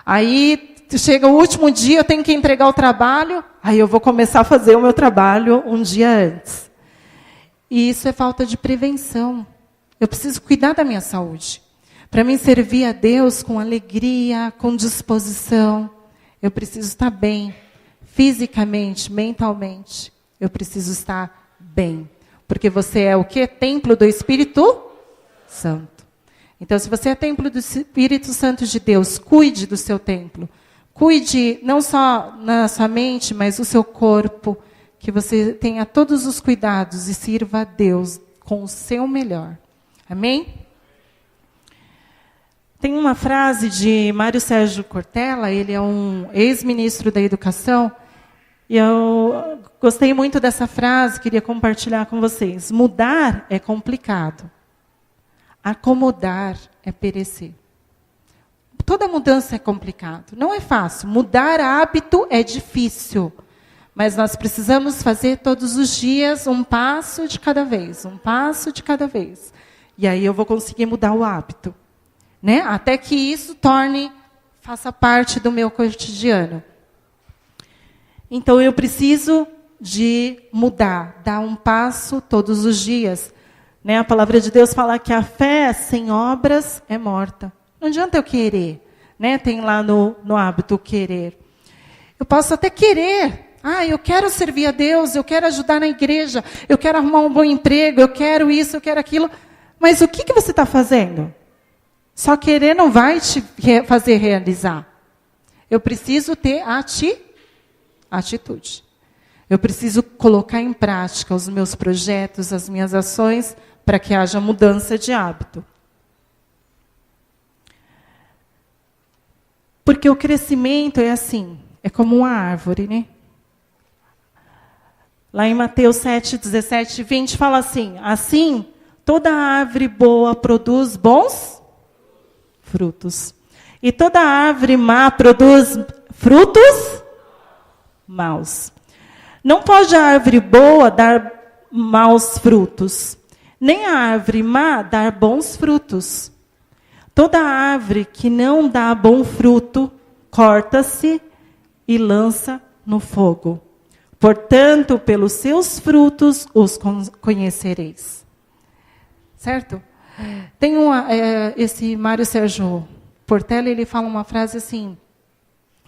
Aí chega o último dia, eu tenho que entregar o trabalho, aí eu vou começar a fazer o meu trabalho um dia antes. E isso é falta de prevenção. Eu preciso cuidar da minha saúde. Para mim servir a Deus com alegria, com disposição, eu preciso estar bem, fisicamente, mentalmente. Eu preciso estar bem. Porque você é o quê? Templo do Espírito Santo. Então, se você é templo do Espírito Santo de Deus, cuide do seu templo. Cuide não só na sua mente, mas do seu corpo. Que você tenha todos os cuidados e sirva a Deus com o seu melhor. Amém? Tem uma frase de Mário Sérgio Cortella, ele é um ex-ministro da Educação, e eu gostei muito dessa frase, queria compartilhar com vocês. Mudar é complicado. Acomodar é perecer. Toda mudança é complicado. Não é fácil. Mudar hábito é difícil. Mas nós precisamos fazer todos os dias um passo de cada vez, um passo de cada vez. E aí eu vou conseguir mudar o hábito, né? Até que isso faça parte do meu cotidiano. Então eu preciso de mudar, dar um passo todos os dias. Né? A palavra de Deus fala que a fé sem obras é morta. Não adianta eu querer. Né? Tem lá no hábito querer. Eu posso até querer. Eu quero servir a Deus, eu quero ajudar na igreja, eu quero arrumar um bom emprego, eu quero isso, eu quero aquilo. Mas o que você está fazendo? Só querer não vai te fazer realizar. Eu preciso ter atitude. Eu preciso colocar em prática os meus projetos, as minhas ações, para que haja mudança de hábito. Porque o crescimento é assim, é como uma árvore, né? Lá em Mateus 7, 17 e 20 fala assim: assim, toda árvore boa produz bons frutos. E toda árvore má produz frutos maus. Não pode a árvore boa dar maus frutos, nem a árvore má dar bons frutos. Toda árvore que não dá bom fruto, corta-se e lança no fogo. Portanto, pelos seus frutos os conhecereis. Certo? Tem esse Mário Sérgio Portela, ele fala uma frase assim,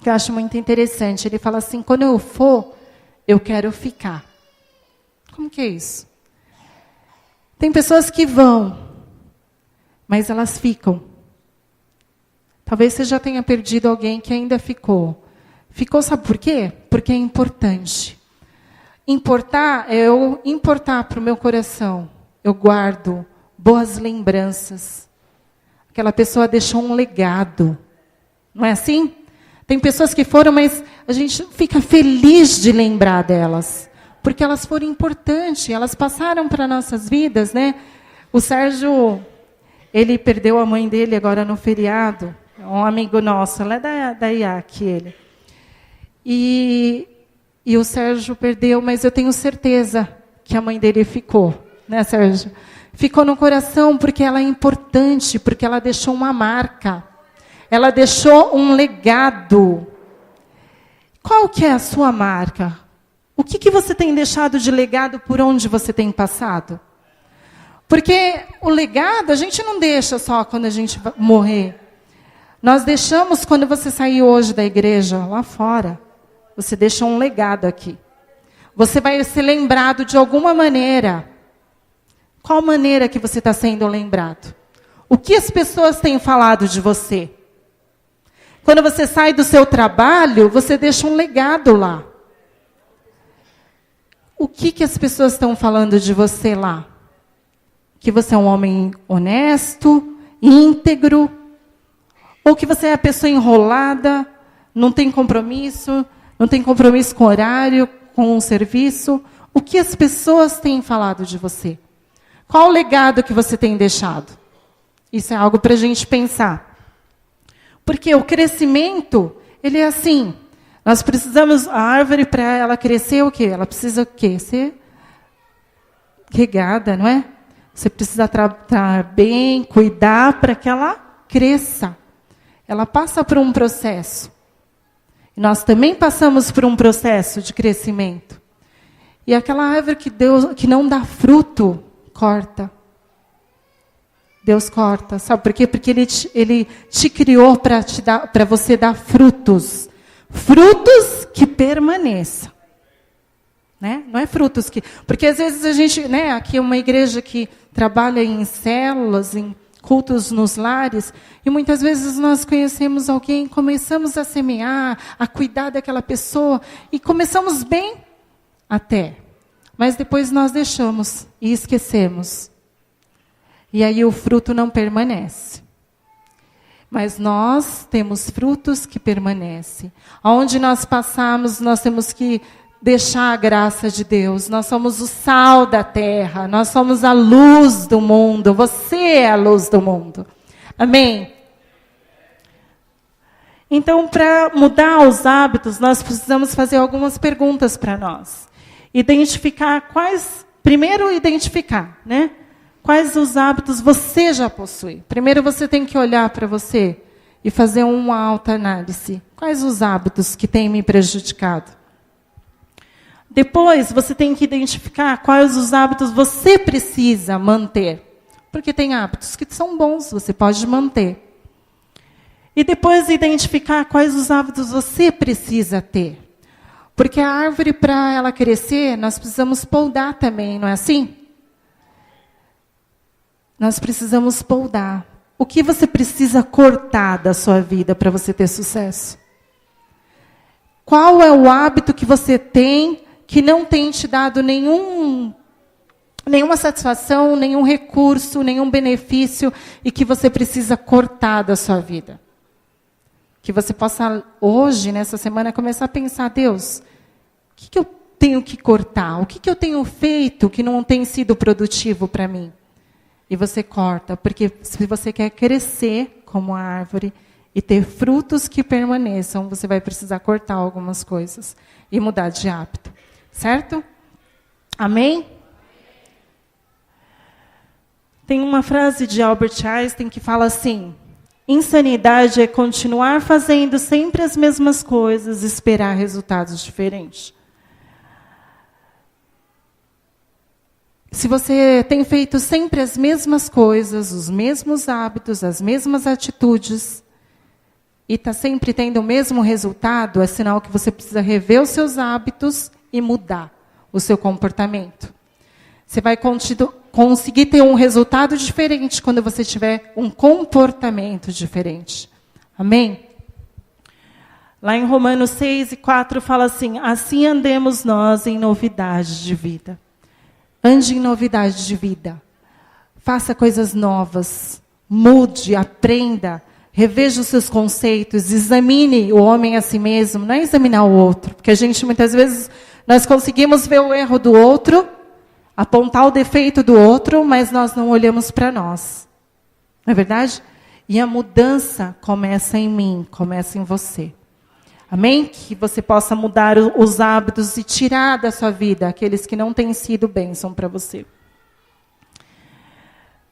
que eu acho muito interessante. Ele fala assim: quando eu for, eu quero ficar. Como que é isso? Tem pessoas que vão, mas elas ficam. Talvez você já tenha perdido alguém que ainda ficou. Ficou, sabe por quê? Porque é importante. Importar é eu importar para o meu coração. Eu guardo boas lembranças. Aquela pessoa deixou um legado. Não é assim? Tem pessoas que foram, mas a gente fica feliz de lembrar delas. Porque elas foram importantes, elas passaram para nossas vidas, né? O Sérgio, ele perdeu a mãe dele agora no feriado. É um amigo nosso, lá da IAC, ele. E o Sérgio perdeu, mas eu tenho certeza que a mãe dele ficou. Né, Sérgio? Ficou no coração porque ela é importante, porque ela deixou uma marca. Ela deixou um legado. Qual que é a sua marca? O que você tem deixado de legado por onde você tem passado? Porque o legado a gente não deixa só quando a gente morrer. Nós deixamos quando você sair hoje da igreja, lá fora. Você deixa um legado aqui. Você vai ser lembrado de alguma maneira. Qual maneira que você está sendo lembrado? O que as pessoas têm falado de você? Quando você sai do seu trabalho, você deixa um legado lá. O que as pessoas estão falando de você lá? Que você é um homem honesto, íntegro, ou que você é a pessoa enrolada, não tem compromisso com o horário, com o serviço. O que as pessoas têm falado de você? Qual o legado que você tem deixado? Isso é algo para a gente pensar. Porque o crescimento, ele é assim. Nós precisamos, a árvore, para ela crescer, o quê? Ela precisa o quê? Ser regada, não é? Você precisa tratar bem, cuidar para que ela cresça. Ela passa por um processo. E nós também passamos por um processo de crescimento. E aquela árvore que não dá fruto, corta. Deus corta. Sabe por quê? Porque Ele te criou para você dar frutos. Frutos que permaneçam. Né? Não é frutos que... Porque às vezes a gente... Né, aqui é uma igreja que trabalha em células, em cultos nos lares, e muitas vezes nós conhecemos alguém, começamos a semear, a cuidar daquela pessoa, e começamos bem até. Mas depois nós deixamos e esquecemos. E aí o fruto não permanece. Mas nós temos frutos que permanecem. Onde nós passarmos, nós temos que deixar a graça de Deus. Nós somos o sal da terra. Nós somos a luz do mundo. Você é a luz do mundo. Amém? Então, para mudar os hábitos, nós precisamos fazer algumas perguntas para nós. Primeiro identificar, né? Quais os hábitos você já possui. Primeiro você tem que olhar para você e fazer uma autoanálise. Quais os hábitos que têm me prejudicado? Depois você tem que identificar quais os hábitos você precisa manter. Porque tem hábitos que são bons, você pode manter. E depois identificar quais os hábitos você precisa ter. Porque a árvore, para ela crescer, nós precisamos podar também, não é assim? Nós precisamos podar. O que você precisa cortar da sua vida para você ter sucesso? Qual é o hábito que você tem que não tem te dado nenhuma satisfação, nenhum recurso, nenhum benefício e que você precisa cortar da sua vida? Que você possa, hoje, nessa semana, começar a pensar, Deus, o que eu tenho que cortar? O que eu tenho feito que não tem sido produtivo para mim? E você corta, porque se você quer crescer como a árvore e ter frutos que permaneçam, você vai precisar cortar algumas coisas e mudar de hábito. Certo? Amém? Tem uma frase de Albert Einstein que fala assim: insanidade é continuar fazendo sempre as mesmas coisas e esperar resultados diferentes. Se você tem feito sempre as mesmas coisas, os mesmos hábitos, as mesmas atitudes, e está sempre tendo o mesmo resultado, é sinal que você precisa rever os seus hábitos e mudar o seu comportamento. Você vai conseguir ter um resultado diferente quando você tiver um comportamento diferente. Amém? Lá em Romanos 6:4 fala assim: assim andemos nós em novidade de vida. Ande em novidade de vida. Faça coisas novas. Mude, aprenda. Reveja os seus conceitos. Examine o homem a si mesmo. Não é examinar o outro. Porque a gente, muitas vezes, nós conseguimos ver o erro do outro, apontar o defeito do outro, mas nós não olhamos para nós. Não é verdade? E a mudança começa em mim, começa em você. Amém? Que você possa mudar os hábitos e tirar da sua vida aqueles que não têm sido bênção para você.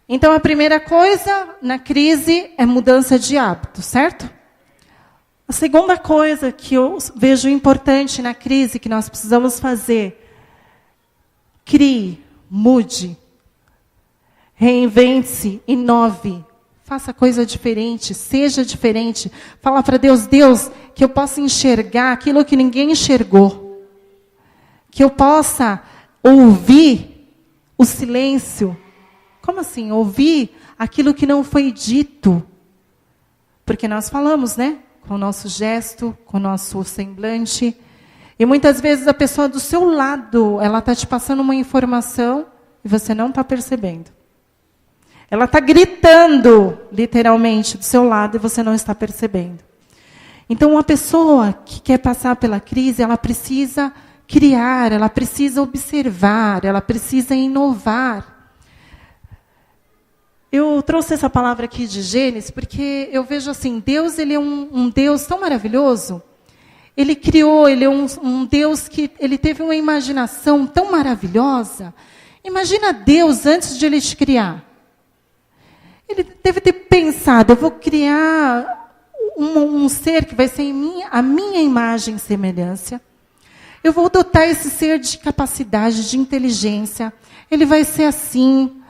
Então, a primeira coisa na crise é mudança de hábito, certo? A segunda coisa que eu vejo importante na crise que nós precisamos fazer: crie, mude, reinvente-se, inove. Faça coisa diferente, seja diferente. Fala para Deus, Deus, que eu possa enxergar aquilo que ninguém enxergou. Que eu possa ouvir o silêncio. Como assim? Ouvir aquilo que não foi dito. Porque nós falamos, né? Com o nosso gesto, com o nosso semblante. E muitas vezes a pessoa do seu lado, ela está te passando uma informação e você não está percebendo. Ela está gritando, literalmente, do seu lado e você não está percebendo. Então, uma pessoa que quer passar pela crise, ela precisa criar, ela precisa observar, ela precisa inovar. Eu trouxe essa palavra aqui de Gênesis porque eu vejo assim, Deus, ele é um Deus tão maravilhoso. Ele criou, ele é um Deus que ele teve uma imaginação tão maravilhosa. Imagina Deus antes de ele te criar. Ele deve ter pensado, eu vou criar um ser que vai ser a minha imagem e semelhança. Eu vou dotar esse ser de capacidade, de inteligência. Ele vai ser assim,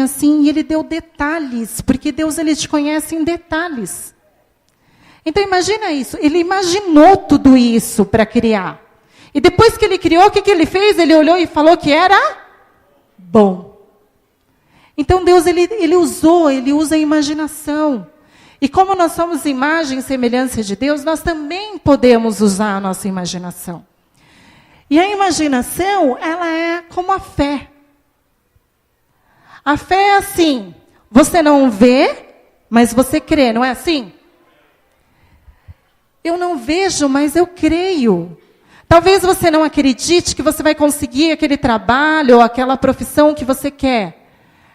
assim. E ele deu detalhes, porque Deus ele te conhece em detalhes. Então imagina isso, ele imaginou tudo isso para criar. E depois que ele criou, o que ele fez? Ele olhou e falou que era bom. Então Deus ele usa a imaginação. E como nós somos imagem e semelhança de Deus, nós também podemos usar a nossa imaginação. E a imaginação, ela é como a fé. A fé é assim, você não vê, mas você crê, não é assim? Eu não vejo, mas eu creio. Talvez você não acredite que você vai conseguir aquele trabalho ou aquela profissão que você quer.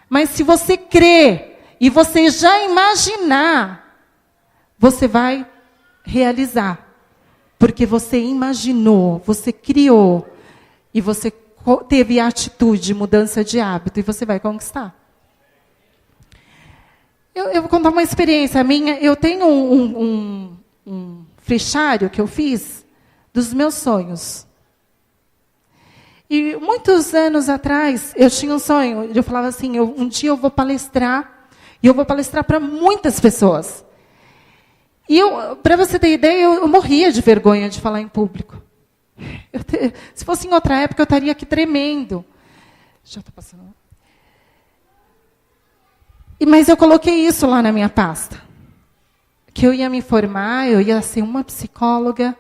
Mas se você crê e você já imaginar, você vai realizar. Porque você imaginou, você criou, e você teve a atitude, mudança de hábito, e você vai conquistar. Eu vou contar uma experiência minha. Eu tenho um fichário que eu fiz dos meus sonhos. E muitos anos atrás, eu tinha um sonho. Eu falava assim, um dia eu vou palestrar, e eu vou palestrar para muitas pessoas. E para você ter ideia, eu morria de vergonha de falar em público. Se fosse em outra época, eu estaria aqui tremendo. Já está passando. Mas eu coloquei isso lá na minha pasta. Que eu ia me formar, eu ia ser uma psicóloga,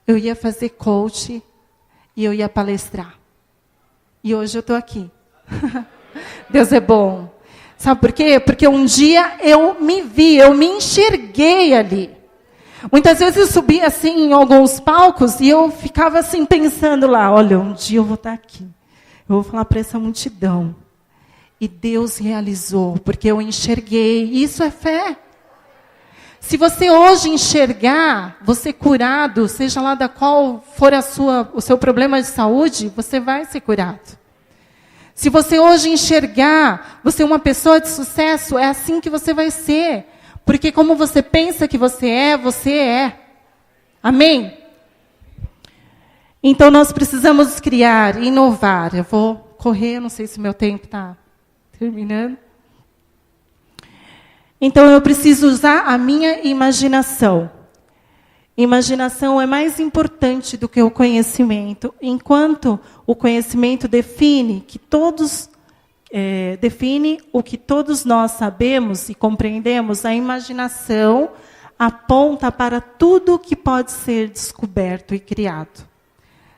eu ia fazer coach e eu ia palestrar. E hoje eu estou aqui. Deus é bom. Sabe por quê? Porque um dia eu me vi, eu me enxerguei ali. Muitas vezes eu subia assim em alguns palcos e eu ficava assim pensando lá, olha, um dia eu vou estar aqui. Eu vou falar para essa multidão. E Deus realizou, porque eu enxerguei. Isso é fé. Se você hoje enxergar, você curado, seja lá da qual for o seu problema de saúde, você vai ser curado. Se você hoje enxergar, você é uma pessoa de sucesso, é assim que você vai ser. Porque como você pensa que você é. Amém? Então nós precisamos criar, inovar. Eu vou correr, não sei se meu tempo está terminando. Então eu preciso usar a minha imaginação. Imaginação é mais importante do que o conhecimento. Enquanto o conhecimento define o que todos nós sabemos e compreendemos, a imaginação aponta para tudo que pode ser descoberto e criado.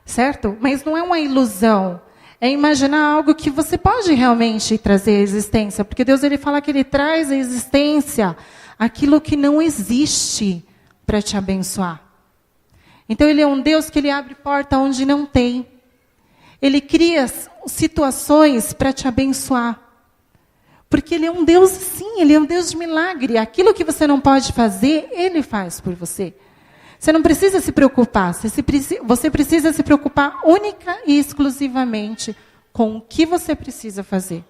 Certo? Mas não é uma ilusão. É imaginar algo que você pode realmente trazer à existência. Porque Deus ele fala que Ele traz à existência aquilo que não existe para te abençoar. Então Ele é um Deus que Ele abre porta onde não tem. Ele cria situações para te abençoar. Porque Ele é um Deus, sim, Ele é um Deus de milagre. Aquilo que você não pode fazer, Ele faz por você. Você não precisa se preocupar. Você precisa se preocupar única e exclusivamente com o que você precisa fazer.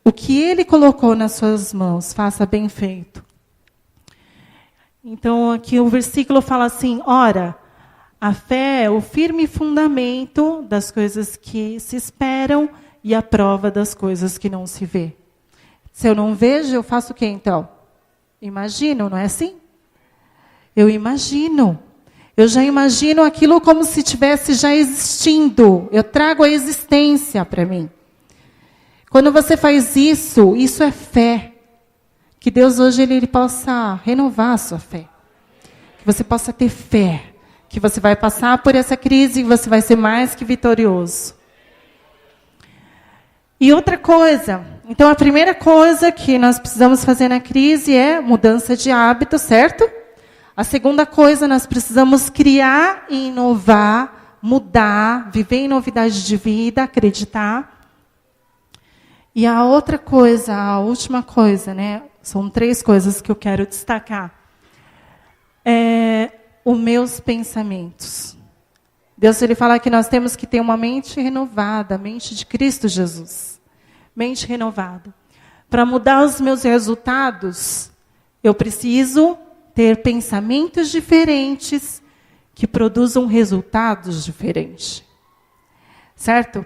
O que Ele colocou nas suas mãos, faça bem feito. Então, aqui o versículo fala assim, ora, a fé é o firme fundamento das coisas que se esperam e a prova das coisas que não se vê. Se eu não vejo, eu faço o quê, então? Imagino, não é assim? Eu imagino. Eu já imagino aquilo como se estivesse já existindo. Eu trago a existência para mim. Quando você faz isso, isso é fé. Que Deus hoje ele possa renovar a sua fé. Que você possa ter fé. Que você vai passar por essa crise e você vai ser mais que vitorioso. E outra coisa. Então, a primeira coisa que nós precisamos fazer na crise é mudança de hábito, certo? A segunda coisa, nós precisamos criar e inovar, mudar, viver em novidade de vida, acreditar. E a outra coisa, a última coisa, né? São 3 coisas que eu quero destacar. Os meus pensamentos. Deus ele fala que nós temos que ter uma mente renovada, a mente de Cristo Jesus. Mente renovada. Para mudar os meus resultados, eu preciso ter pensamentos diferentes que produzam resultados diferentes. Certo?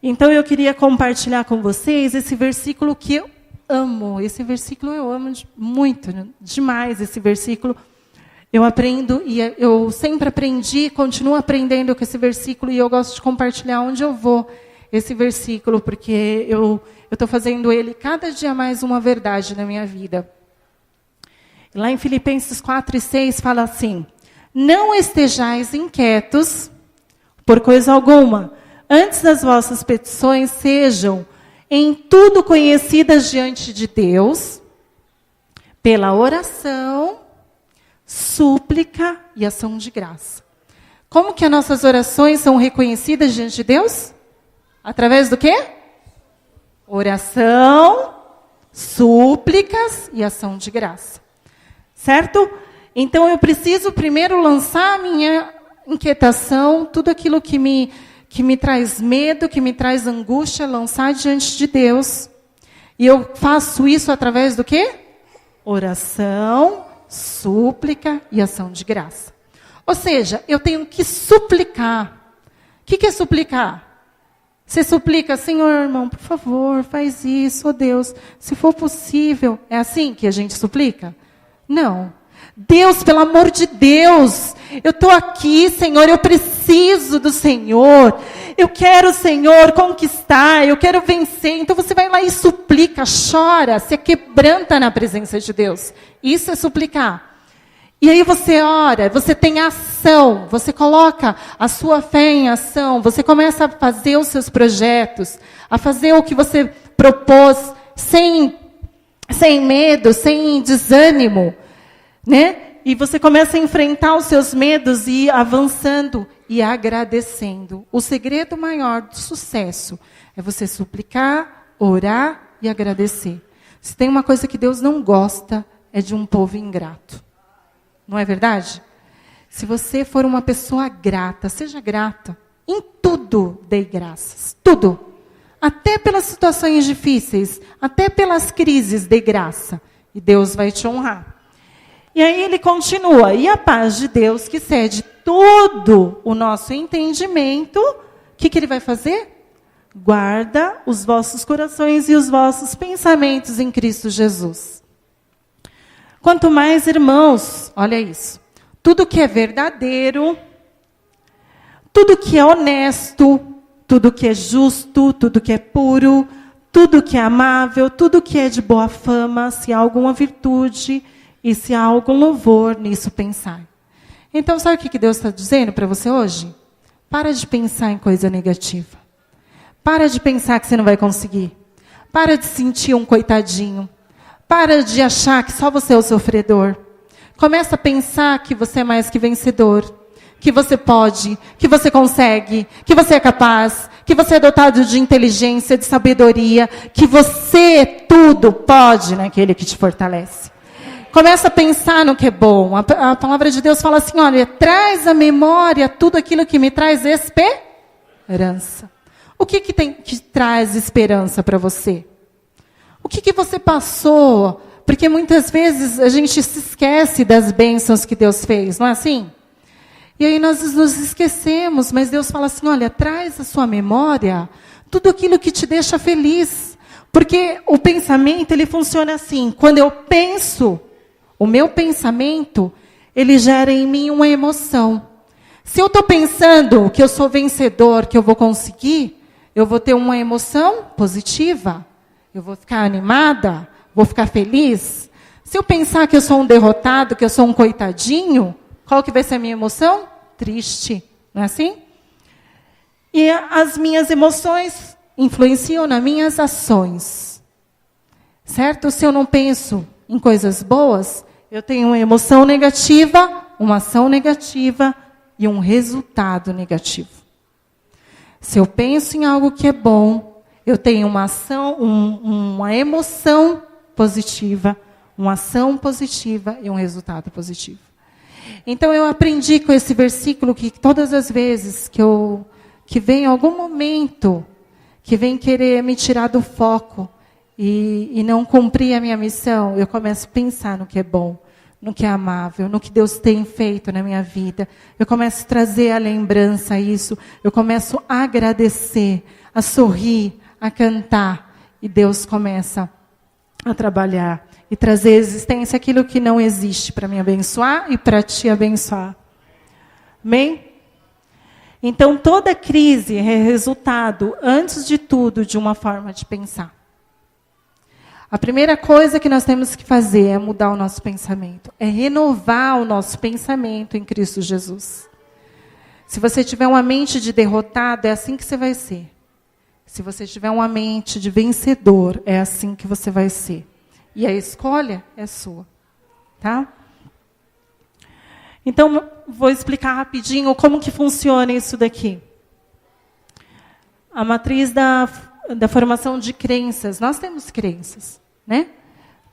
Então eu queria compartilhar com vocês esse versículo que eu amo. Esse versículo eu amo muito, demais esse versículo. Eu aprendo e eu sempre aprendi, continuo aprendendo com esse versículo e eu gosto de compartilhar onde eu vou esse versículo, porque eu estou fazendo ele cada dia mais uma verdade na minha vida. Lá em Filipenses 4:6 fala assim, não estejais inquietos por coisa alguma, antes das vossas petições sejam em tudo conhecidas diante de Deus, pela oração, súplica e ação de graça. Como que as nossas orações são reconhecidas diante de Deus? Através do quê? Oração, súplicas e ação de graça. Certo? Então, eu preciso primeiro lançar a minha inquietação, tudo aquilo que me traz medo, que me traz angústia, lançar diante de Deus. E eu faço isso através do quê? Oração, súplica e ação de graça. Ou seja, eu tenho que suplicar. O que é suplicar? Você suplica, Senhor, irmão, por favor, faz isso, oh Deus, se for possível. É assim que a gente suplica? Não. Deus, pelo amor de Deus, eu estou aqui, Senhor, eu preciso do Senhor. Eu quero, Senhor, conquistar, eu quero vencer. Então você vai lá e suplica, chora, se quebranta na presença de Deus. Isso é suplicar. E aí você ora, você tem ação, você coloca a sua fé em ação, você começa a fazer os seus projetos, a fazer o que você propôs, sem medo, sem desânimo, né? E você começa a enfrentar os seus medos e ir avançando e agradecendo. O segredo maior do sucesso é você suplicar, orar e agradecer. Se tem uma coisa que Deus não gosta, é de um povo ingrato. Não é verdade? Se você for uma pessoa grata, seja grata. Em tudo dê graças. Tudo. Até pelas situações difíceis, até pelas crises dê graça. E Deus vai te honrar. E aí ele continua. E a paz de Deus, que excede todo o nosso entendimento, o que ele vai fazer? Guarda os vossos corações e os vossos pensamentos em Cristo Jesus. Quanto mais, irmãos, olha isso, tudo que é verdadeiro, tudo que é honesto, tudo que é justo, tudo que é puro, tudo que é amável, tudo que é de boa fama, se há alguma virtude e se há algum louvor, nisso pensar. Então, sabe o que Deus está dizendo para você hoje? Para de pensar em coisa negativa. Para de pensar que você não vai conseguir. Para de sentir um coitadinho. Para de achar que só você é o sofredor. Começa a pensar que você é mais que vencedor. Que você pode, que você consegue, que você é capaz, que você é dotado de inteligência, de sabedoria, que você tudo pode naquele que te fortalece. Começa a pensar no que é bom. A palavra de Deus fala assim, olha, traz à memória tudo aquilo que me traz esperança. O que traz esperança para você? O que você passou? Porque muitas vezes a gente se esquece das bênçãos que Deus fez, não é assim? E aí nós nos esquecemos, mas Deus fala assim, olha, traz à sua memória tudo aquilo que te deixa feliz. Porque o pensamento, ele funciona assim, quando eu penso, o meu pensamento, ele gera em mim uma emoção. Se eu estou pensando que eu sou vencedor, que eu vou conseguir, eu vou ter uma emoção positiva. Eu vou ficar animada, vou ficar feliz. Se eu pensar que eu sou um derrotado, que eu sou um coitadinho, qual que vai ser a minha emoção? Triste, não é assim? E as minhas emoções influenciam nas minhas ações. Certo? Se eu não penso em coisas boas, eu tenho uma emoção negativa, uma ação negativa e um resultado negativo. Se eu penso em algo que é bom, eu tenho uma ação, uma emoção positiva, uma ação positiva e um resultado positivo. Então eu aprendi com esse versículo que todas as vezes que vem algum momento que vem querer me tirar do foco e não cumprir a minha missão, eu começo a pensar no que é bom, no que é amável, no que Deus tem feito na minha vida. Eu começo a trazer à lembrança isso, eu começo a agradecer, a sorrir, a cantar, e Deus começa a trabalhar e trazer à existência aquilo que não existe para me abençoar e para te abençoar. Amém? Então, toda crise é resultado, antes de tudo, de uma forma de pensar. A primeira coisa que nós temos que fazer é mudar o nosso pensamento, é renovar o nosso pensamento em Cristo Jesus. Se você tiver uma mente de derrotado, é assim que você vai ser. Se você tiver uma mente de vencedor, é assim que você vai ser. E a escolha é sua. Tá? Então, vou explicar rapidinho como que funciona isso daqui. A matriz da formação de crenças. Nós temos crenças, né?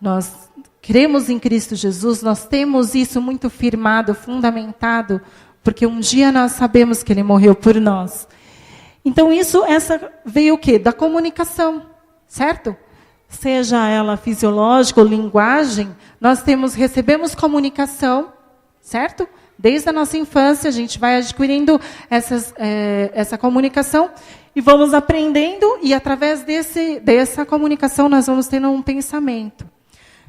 Nós cremos em Cristo Jesus, nós temos isso muito firmado, fundamentado, porque um dia nós sabemos que Ele morreu por nós. Então essa veio o quê? Da comunicação, certo? Seja ela fisiológica ou linguagem, nós recebemos comunicação, certo? Desde a nossa infância, a gente vai adquirindo essa comunicação e vamos aprendendo, e através dessa comunicação nós vamos tendo um pensamento.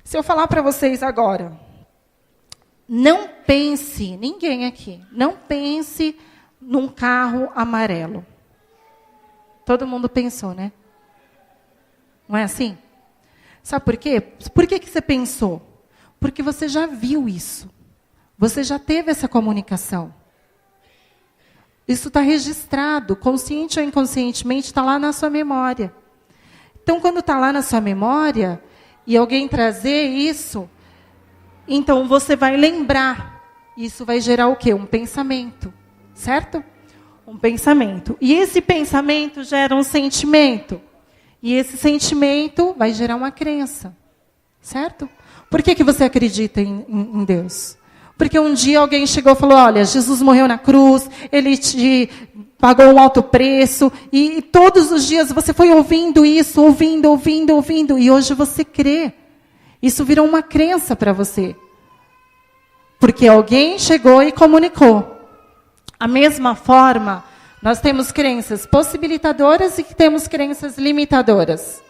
Se eu falar para vocês agora, não pense, ninguém aqui, não pense num carro amarelo. Todo mundo pensou, né? Não é assim? Sabe por quê? Por que você pensou? Porque você já viu isso. Você já teve essa comunicação. Isso está registrado, consciente ou inconscientemente, está lá na sua memória. Então, quando está lá na sua memória, e alguém trazer isso, então você vai lembrar. Isso vai gerar o quê? Um pensamento, certo? Um pensamento. E esse pensamento gera um sentimento. E esse sentimento vai gerar uma crença, certo? Por que você acredita em Deus? Porque um dia alguém chegou e falou, olha, Jesus morreu na cruz, Ele te pagou um alto preço, e todos os dias você foi ouvindo isso, ouvindo, e hoje você crê. Isso virou uma crença para você. Porque alguém chegou e comunicou. A mesma forma, nós temos crenças possibilitadoras e temos crenças limitadoras.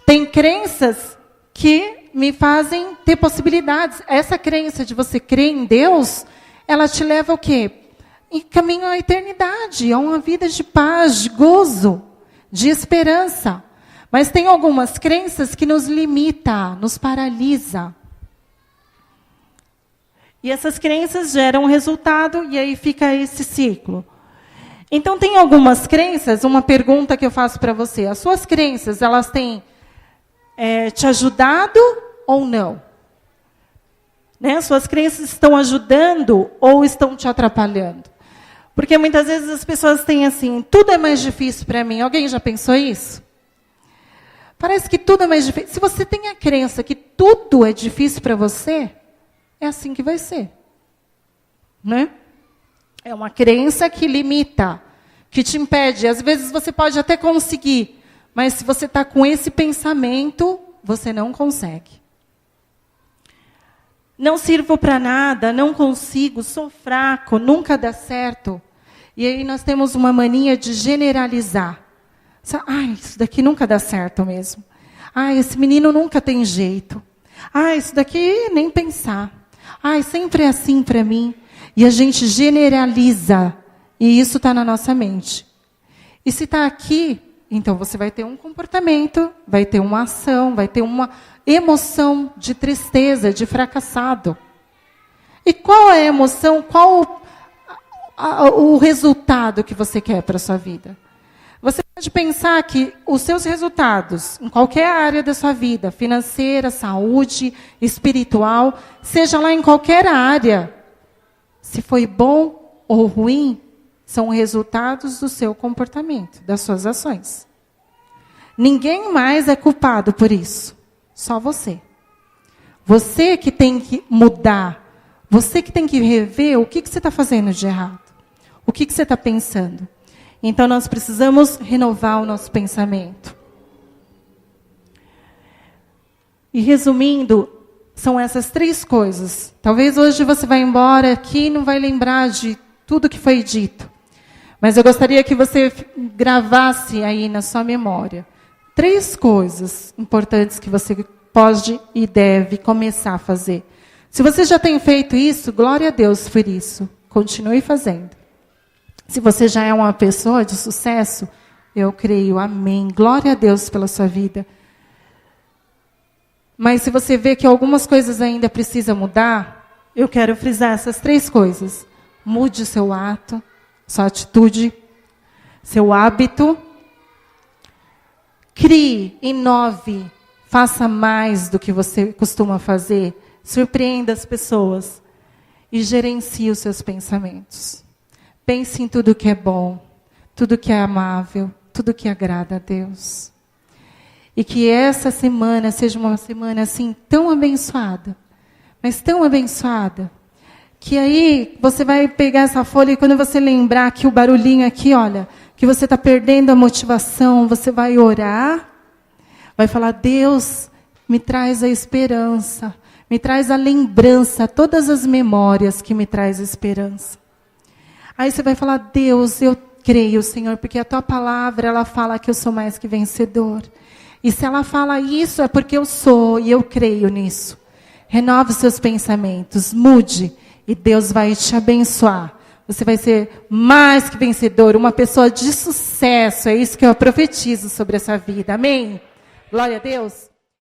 Tem crenças que me fazem ter possibilidades. Essa crença de você crer em Deus, ela te leva ao quê? Em caminho à eternidade, a uma vida de paz, de gozo, de esperança. Mas tem algumas crenças que nos limitam, nos paralisam. E essas crenças geram um resultado, e aí fica esse ciclo. Então, tem algumas crenças, uma pergunta que eu faço para você. As suas crenças, elas têm te ajudado ou não? Né? Suas crenças estão ajudando ou estão te atrapalhando? Porque muitas vezes as pessoas têm assim, tudo é mais difícil para mim. Alguém já pensou isso? Parece que tudo é mais difícil. Se você tem a crença que tudo é difícil para você, é assim que vai ser. Né? É uma crença que limita, que te impede. Às vezes você pode até conseguir, mas se você está com esse pensamento, você não consegue. Não sirvo para nada, não consigo, sou fraco, nunca dá certo. E aí nós temos uma mania de generalizar. Isso daqui nunca dá certo mesmo. Esse menino nunca tem jeito. Isso daqui nem pensar. Sempre é assim para mim. E a gente generaliza. E isso está na nossa mente. E se está aqui, então você vai ter um comportamento, vai ter uma ação, vai ter uma emoção de tristeza, de fracassado. E qual é a emoção, qual o resultado que você quer para a sua vida? Você pode pensar que os seus resultados, em qualquer área da sua vida, financeira, saúde, espiritual, seja lá em qualquer área, se foi bom ou ruim, são resultados do seu comportamento, das suas ações. Ninguém mais é culpado por isso. Só você. Você que tem que mudar. Você que tem que rever o que você está fazendo de errado. O que você está pensando. Então, nós precisamos renovar o nosso pensamento. E resumindo, são essas 3 coisas. Talvez hoje você vá embora aqui e não vai lembrar de tudo que foi dito. Mas eu gostaria que você gravasse aí na sua memória 3 coisas importantes que você pode e deve começar a fazer. Se você já tem feito isso, glória a Deus por isso. Continue fazendo. Se você já é uma pessoa de sucesso, eu creio, amém. Glória a Deus pela sua vida. Mas se você vê que algumas coisas ainda precisam mudar, eu quero frisar essas 3 coisas. Mude seu ato, sua atitude, seu hábito. Crie, inove, faça mais do que você costuma fazer. Surpreenda as pessoas e gerencie os seus pensamentos. Pense em tudo que é bom, tudo que é amável, tudo que agrada a Deus. E que essa semana seja uma semana assim tão abençoada, mas tão abençoada, que aí você vai pegar essa folha e quando você lembrar que o barulhinho aqui, olha, que você está perdendo a motivação, você vai orar, vai falar, Deus, me traz a esperança, me traz a lembrança, todas as memórias que me traz a esperança. Aí você vai falar, Deus, eu creio, Senhor, porque a tua palavra, ela fala que eu sou mais que vencedor. E se ela fala isso, é porque eu sou e eu creio nisso. Renove os seus pensamentos, mude e Deus vai te abençoar. Você vai ser mais que vencedor, uma pessoa de sucesso. É isso que eu profetizo sobre essa vida. Amém? Glória a Deus.